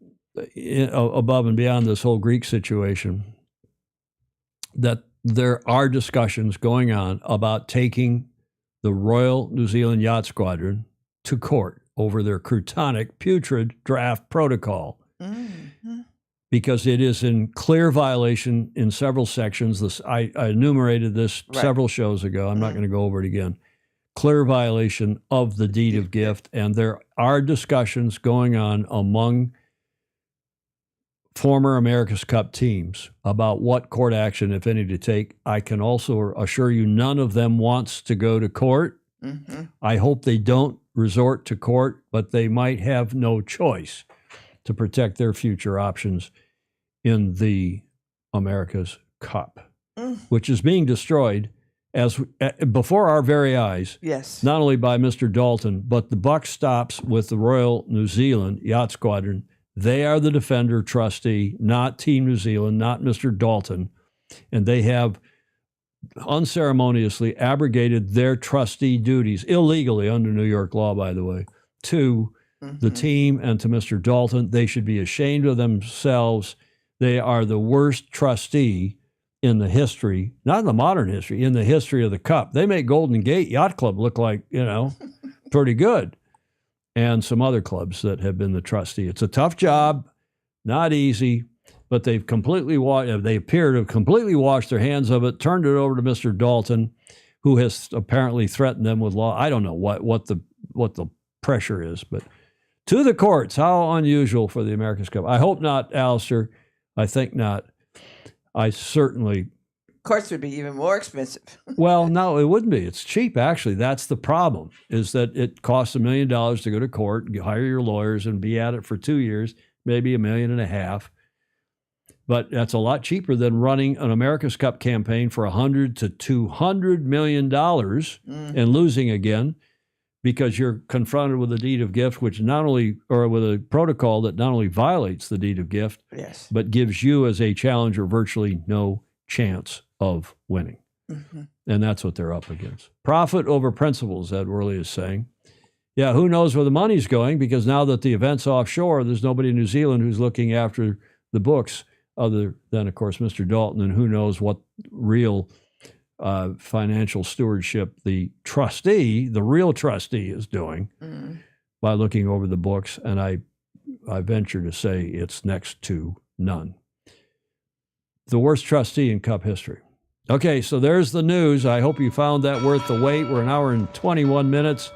above and beyond this whole Greek situation, that there are discussions going on about taking the Royal New Zealand Yacht Squadron to court over their croutonnic, putrid draft protocol. Mm-hmm. Because it is in clear violation in several sections. I enumerated this several shows ago. I'm not going to go over it again. Clear violation of the deed of gift. And there are discussions going on among former America's Cup teams about what court action, if any, to take. I can also assure you none of them wants to go to court. Mm-hmm. I hope they don't resort to court, but they might have no choice to protect their future options in the America's Cup, which is being destroyed before our very eyes. Yes. Not only by Mr. Dalton, but the buck stops with the Royal New Zealand Yacht Squadron. They are the defender trustee, not Team New Zealand, not Mr. Dalton. And they have unceremoniously abrogated their trustee duties, illegally under New York law, by the way, to the team and to Mr. Dalton. They should be ashamed of themselves. They are the worst trustee in the history, not in the modern history, in the history of the Cup. They make Golden Gate Yacht Club look like, pretty good. And some other clubs that have been the trustee. It's a tough job, not easy, but they appear to have completely washed their hands of it, turned it over to Mr. Dalton, who has apparently threatened them with law. I don't know what the pressure is, but to the courts. How unusual for the America's Cup. I hope not, Alistair. I think not. I certainly... Courts would be even more expensive. Well, no, it wouldn't be. It's cheap, actually. That's the problem, is that it costs $1 million to go to court, hire your lawyers, and be at it for 2 years, maybe $1.5 million. But that's a lot cheaper than running an America's Cup campaign for $100 to $200 million and losing again, because you're confronted with a deed of gift, with a protocol that not only violates the deed of gift, yes, but gives you as a challenger virtually no chance of winning. And that's what they're up against. Profit over principles, Ed Worley is saying. Yeah, who knows where the money's going, because now that the event's offshore, there's nobody in New Zealand who's looking after the books other than, of course, Mr. Dalton, and who knows what real financial stewardship the real trustee is doing by looking over the books. And I venture to say it's next to none. The worst trustee in Cup history. Okay, so there's the news. I hope you found that worth the wait. We're an hour and 21 minutes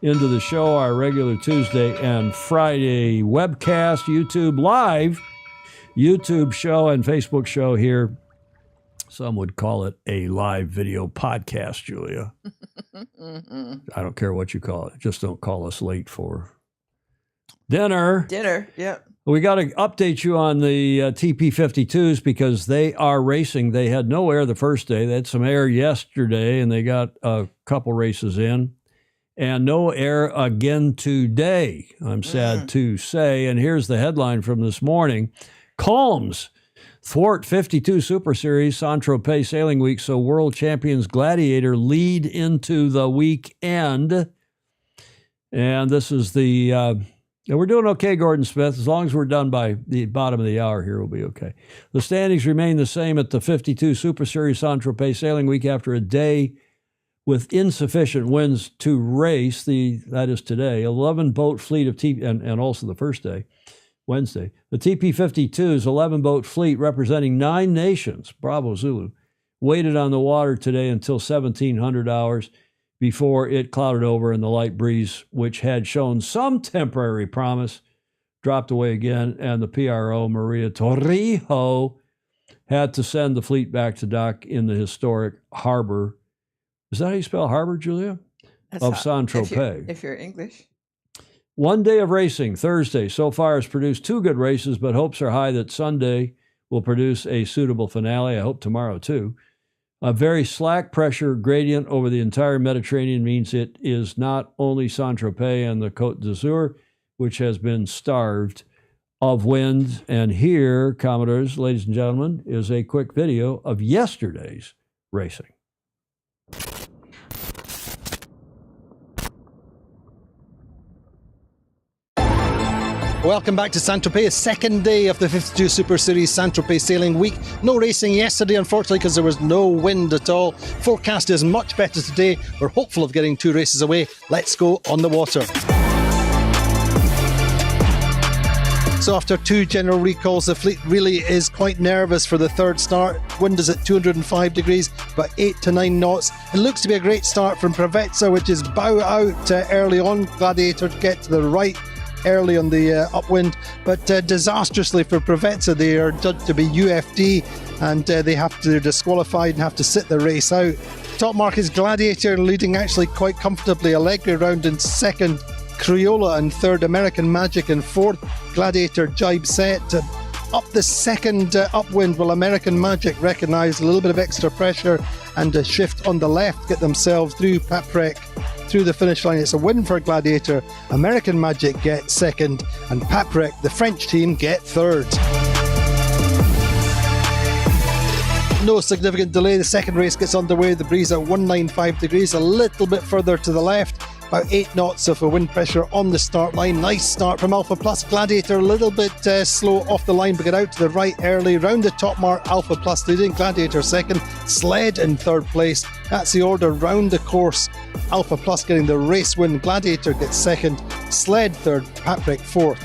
into the show, our regular Tuesday and Friday webcast, YouTube live, YouTube show and Facebook show here. Some would call it a live video podcast, Julia. I don't care what you call it. Just don't call us late for dinner. Dinner, yeah. We got to update you on the TP52s because they are racing. They had no air the first day. They had some air yesterday, and they got a couple races in. And no air again today, I'm sad to say. And here's the headline from this morning. Calms thwart 52 Super Series Saint-Tropez Sailing Week, so world champions Gladiator lead into the weekend. And this is we're doing okay, Gordon Smith. As long as we're done by the bottom of the hour here, we'll be okay. The standings remain the same at the 52 Super Series Saint-Tropez Sailing Week after a day with insufficient winds to race. That is today. 11-boat fleet of and also the first day, Wednesday. The TP52's 11-boat fleet representing 9 nations, Bravo Zulu, waited on the water today until 1700 hours before it clouded over and the light breeze, which had shown some temporary promise, dropped away again, and the PRO, Maria Torrijos, had to send the fleet back to dock in the historic harbor. Is that how you spell harbor, Julia? Of Saint-Tropez. If you're English. One day of racing, Thursday, so far has produced 2 good races, but hopes are high that Sunday will produce a suitable finale. I hope tomorrow, too. A very slack pressure gradient over the entire Mediterranean means it is not only Saint-Tropez and the Côte d'Azur, which has been starved of wind. And here, Commodores, ladies and gentlemen, is a quick video of yesterday's racing. Welcome back to Saint-Tropez, second day of the 52 Super Series Saint-Tropez Sailing Week. No racing yesterday, unfortunately, because there was no wind at all. Forecast is much better today. We're hopeful of getting 2 races away. Let's go on the water. So after 2 general recalls, the fleet really is quite nervous for the third start. Wind is at 205 degrees, about 8 to 9 knots. It looks to be a great start from Preveza, which is bow out early on. Gladiator to get to the right early on the upwind, but disastrously for Preveza. They are judged to be UFD and they have to disqualified and have to sit the race out. Top mark is Gladiator leading actually quite comfortably. Allegri round in second, Criolla in third, American Magic in fourth, Gladiator Jibe Set up the second upwind will American Magic recognise a little bit of extra pressure and a shift on the left, get themselves through Paprec through the finish line. It's a win for Gladiator. American Magic get second, and Paprec, the French team, get third. No significant delay. The second race gets underway. The breeze at 195 degrees, a little bit further to the left. About 8 knots of a wind pressure on the start line. Nice start from Alpha Plus. Gladiator a little bit slow off the line, but get out to the right early. Round the top mark, Alpha Plus leading. Gladiator second. Sled in third place. That's the order round the course. Alpha Plus getting the race win. Gladiator gets second. Sled third. Paprec fourth.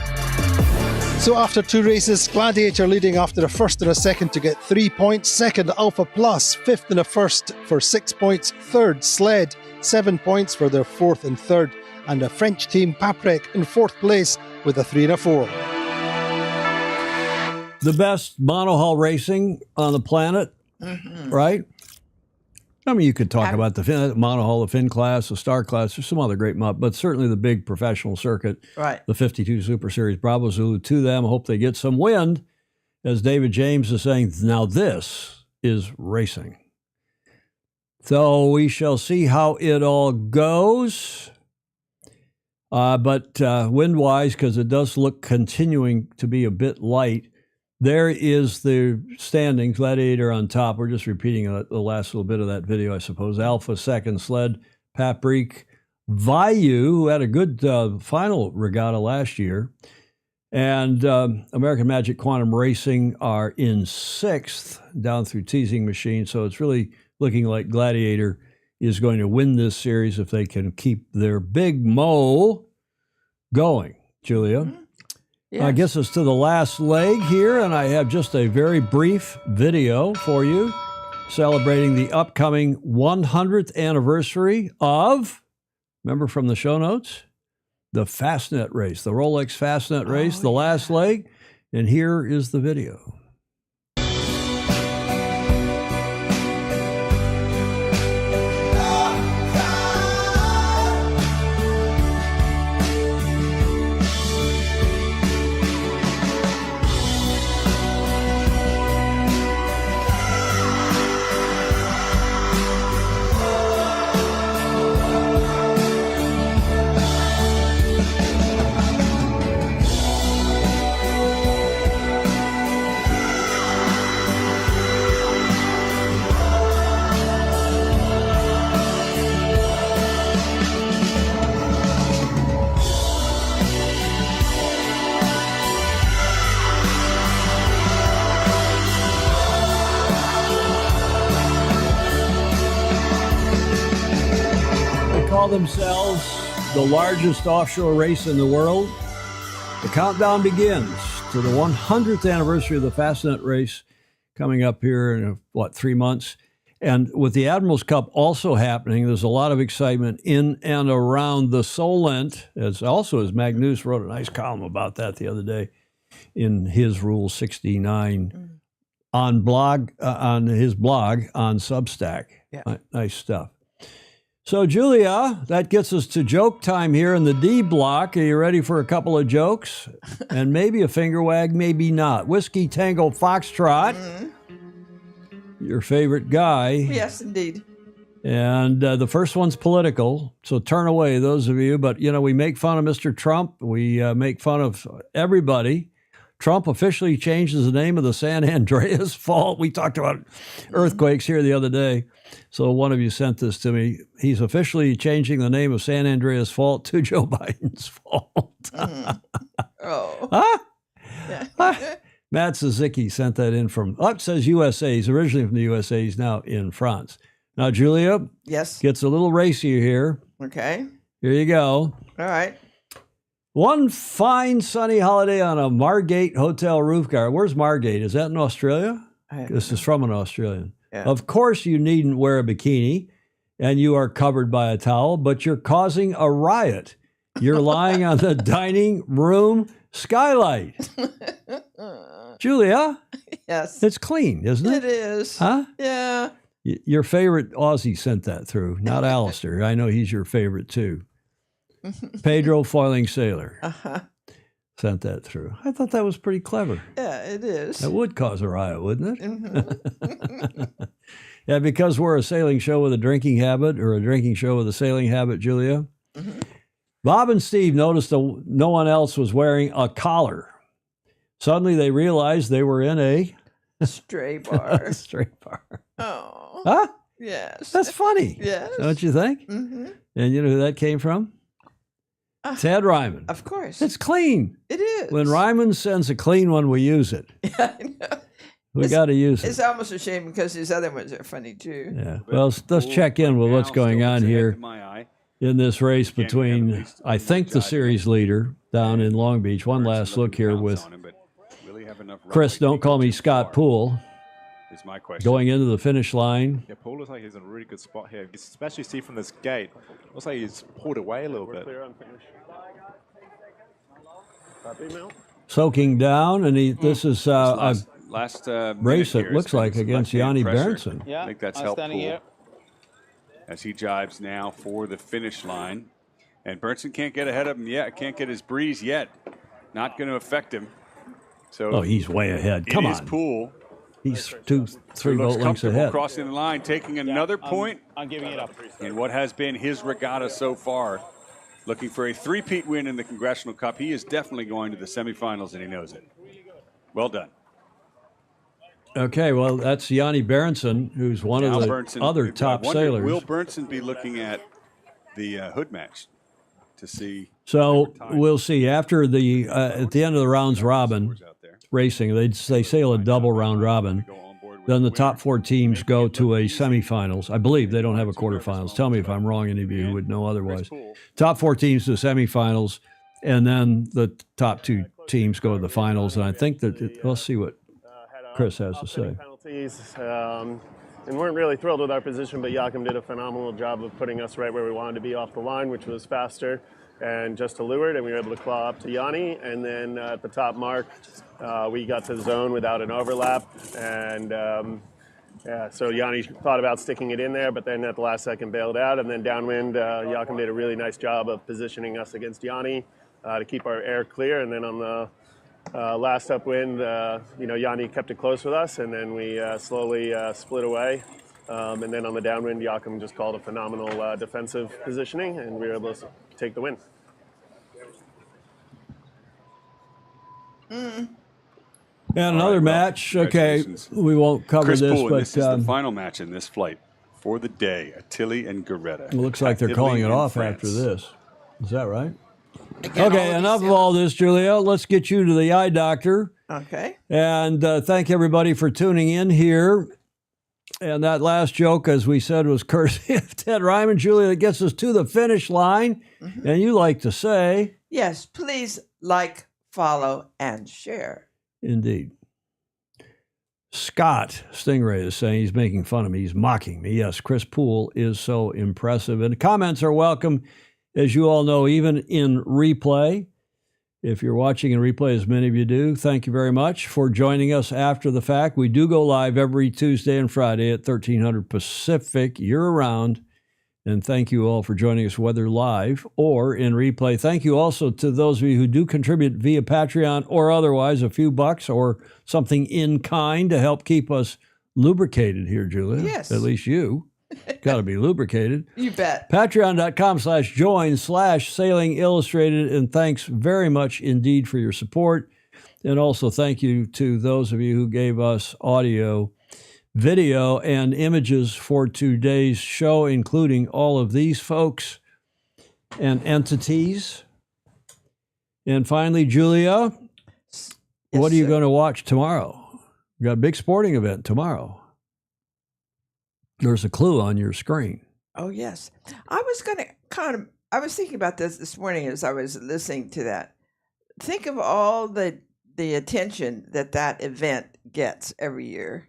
So after 2 races, Gladiator leading after a first and a second to get 3 points. Second, Alpha Plus, fifth and a first for 6 points. Third, Sled, 7 points for their fourth and third. And a French team, Paprec, in fourth place with a 3 and a 4. The best monohull racing on the planet, right? I mean, you could talk about the monohull, the Finn class, the Star class. There's some other great but certainly the big professional circuit, right? The 52 Super Series, Bravo Zulu to them. I hope they get some wind. As David James is saying, now this is racing. So we shall see how it all goes. But wind-wise, because it does look continuing to be a bit light, there is the standings. Gladiator on top. We're just repeating the last little bit of that video, I suppose. Alpha second, Sled, Paprec, Vayu, who had a good final regatta last year, and American Magic Quantum Racing are in sixth down through Teasing Machine. So it's really looking like Gladiator is going to win this series if they can keep their big mo going. Julia? Yes. I guess it's to the last leg here, and I have just a very brief video for you celebrating the upcoming 100th anniversary of, remember from the show notes, the Fastnet race, the Rolex Fastnet race, the last leg, and here is the video. Themselves the largest offshore race in the world. The countdown begins to the 100th anniversary of the Fastnet race coming up here in 3 months. And with the Admirals Cup also happening, there's a lot of excitement in and around the Solent. As Magnus wrote a nice column about that the other day in his Rule 69 on his blog on Substack. Yeah. Nice stuff. So, Julia, that gets us to joke time here in the D block. Are you ready for a couple of jokes? And maybe a finger wag, maybe not. Whiskey Tango Foxtrot, your favorite guy. Yes, indeed. And the first one's political, so turn away, those of you. But, we make fun of Mr. Trump. We make fun of everybody. Trump officially changes the name of the San Andreas Fault. We talked about earthquakes here the other day. So one of you sent this to me. He's officially changing the name of San Andreas Fault to Joe Biden's fault. Huh? Matt Suzuki sent that in from, it says USA. He's originally from the USA. He's now in France. Now, Julia. Yes. Gets a little racier here. Okay. Here you go. All right. One fine sunny holiday on a Margate hotel roof garden. Where's Margate? Is that in Australia? This is from an Australian. Yeah. Of course you needn't wear a bikini and you are covered by a towel, but you're causing a riot. You're lying on the dining room skylight. Julia? Yes. It's clean, isn't it? It is. Huh? Yeah. Your favorite Aussie sent that through, not Alistair. I know he's your favorite too. Pedro Foiling Sailor. sent that through. I thought that was pretty clever. Yeah, it is. That would cause a riot, wouldn't it? Mm-hmm. Yeah, because we're a sailing show with a drinking habit, or a drinking show with a sailing habit, Julia. Mm-hmm. Bob and Steve noticed that no one else was wearing a collar. Suddenly they realized they were in a stray bar. Stray bar. Oh. Huh? Yes. That's funny. Yes. Don't you think? Mm-hmm. And you know who that came from? Ted Ryman. Of course. It's clean. It is. When Ryman sends a clean one, we use it. I know. We got to use it. It's almost a shame because his other ones are funny too. Yeah. Well, let's check in with what's going on here in this race between, I think, the series leader down in Long Beach. One last look here with Chris, don't call me Scott Poole, is my question. going into the finish line. Yeah, Poole looks like he's in a really good spot here. You can especially see from this gate. Looks like he's pulled away a little bit. Soaking down, and this is a last race that looks like against Yanni Berendsen. I think that's helped Poole as he jives now for the finish line. And Berendsen can't get ahead of him yet. Can't get his breeze yet. Not going to affect him. So he's way ahead. Come on. It is Poole. He's 2-3 boat lengths ahead. Crossing the line, taking another point. I'm giving it up. In what has been his regatta so far. Looking for a three-peat win in the Congressional Cup. He is definitely going to the semifinals, and he knows it. Well done. Okay, well, that's Yanni Berendsen, who's one of the other top sailors. Will Berendsen be looking at the hood match to see? So we'll see after the at the end of the rounds robin racing. They sail a double round robin. Then the top 4 teams go to a semifinals. I believe they don't have a quarterfinals. Tell me if I'm wrong, any of you who would know otherwise. Top 4 teams to semifinals, and then the top 2 teams go to the finals. And I think that let's see what Chris has to say. Penalties, and weren't really thrilled with our position, but Joachim did a phenomenal job of putting us right where we wanted to be off the line, which was faster and just to leeward, and we were able to claw up to Yanni. And then at the top mark, we got to the zone without an overlap, and so Yanni thought about sticking it in there, but then at the last second bailed out. And then downwind, Joachim did a really nice job of positioning us against Yanni to keep our air clear. And then on the last upwind, Yanni kept it close with us, and then we slowly split away. And then on the downwind, Joachim just called a phenomenal defensive positioning, and we were able to take the win. Mm. And another match. Okay, we won't cover Chris this, Poole, but this is the final match in this flight for the day. Attili and Garetta. It looks like they're calling it off France. after this. Is that right? Okay, enough of all this, Julia. Let's get you to the eye doctor. Okay. And thank everybody for tuning in here. And that last joke, as we said, was courtesy of Ted Ryman. Julia, that gets us to the finish line. Mm-hmm. And you like to say... Yes, please like, follow, and share. Indeed. Scott Stingray is saying he's making fun of me. He's mocking me. Yes, Chris Poole is so impressive. And comments are welcome, as you all know, even in replay. If you're watching in replay, as many of you do, thank you very much for joining us after the fact. We do go live every Tuesday and Friday at 1300 Pacific year-round. And thank you all for joining us, whether live or in replay. Thank you also to those of you who do contribute via Patreon or otherwise, a few bucks or something in kind to help keep us lubricated here, Julia. Yes. At least you. Got to be lubricated. You bet. Patreon.com/join/Sailing Illustrated. And thanks very much indeed for your support. And also thank you to those of you who gave us audio, video, and images for today's show, including all of these folks and entities. And finally, Julia, what are you going to watch tomorrow? We've got a big sporting event tomorrow. There's a clue on your screen. Oh, yes. I was thinking about this morning as I was listening to that. Think of all the attention that event gets every year.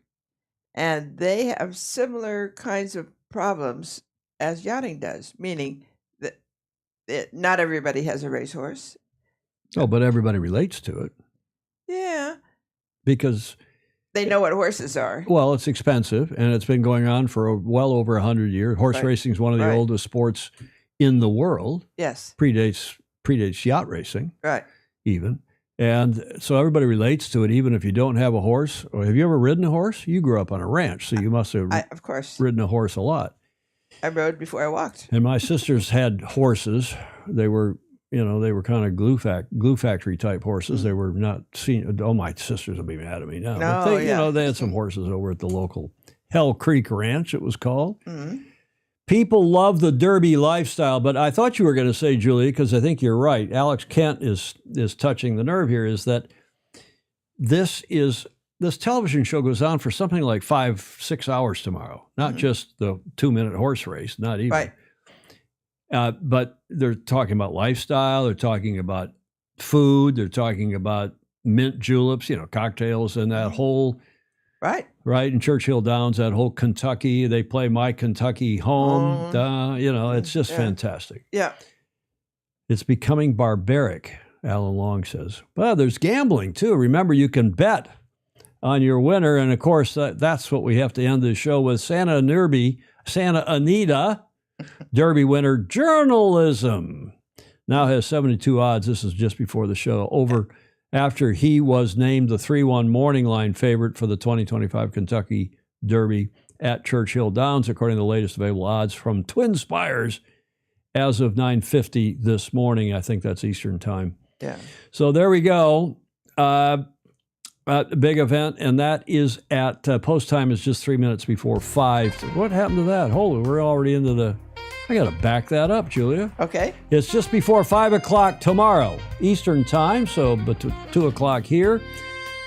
And they have similar kinds of problems as yachting does, meaning that not everybody has a racehorse. Oh, but everybody relates to it. Yeah. Because... they know what horses are. Well, it's expensive, and it's been going on for well over 100 years. Horse racing is one of the oldest sports in the world. Yes. Predates yacht racing. Right. Even. And so everybody relates to it, even if you don't have a horse. Or have you ever ridden a horse? You grew up on a ranch, so you must have Of course. ridden a horse a lot. I rode before I walked. And my sisters had horses. They were, they were kind of glue factory type horses. They were not seen. Oh, my sisters will be mad at me now. No, But they, yeah. they had some horses over at the local Hell Creek Ranch, it was called. Mm-hmm. People love the Derby lifestyle, but I thought you were going to say, Julia, because I think you're right. Alex Kent is touching the nerve here, is that this television show goes on for something like 5-6 hours tomorrow, not just the 2-minute horse race, not even. Right. But they're talking about lifestyle, they're talking about food, they're talking about mint juleps, cocktails, and that whole right in Churchill Downs, that whole Kentucky. They play My Kentucky Home. It's just fantastic. Yeah. It's becoming barbaric, Alan Long says. Well, there's gambling too. Remember, you can bet on your winner, and of course, that's what we have to end this show with. Santa Anita, Derby winner, journalism, now has 72 odds. This is just before the show over. After he was named the 3-1 morning line favorite for the 2025 Kentucky Derby at Churchill Downs, according to the latest available odds from Twin Spires as of 9:50 this morning. I think that's Eastern time. Yeah. So there we go. Big event, and that is at post time is just 3 minutes before 5. What happened to that? Holy, we're already into the... I got to back that up, Julia. Okay. It's just before 5 o'clock tomorrow, Eastern time, so but 2 o'clock here.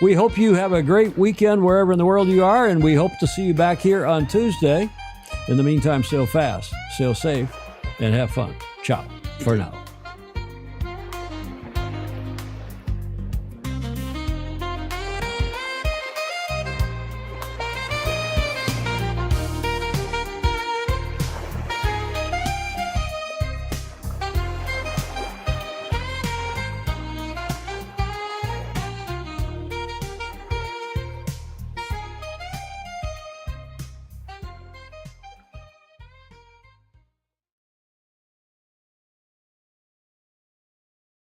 We hope you have a great weekend wherever in the world you are, and we hope to see you back here on Tuesday. In the meantime, sail fast, sail safe, and have fun. Ciao for now.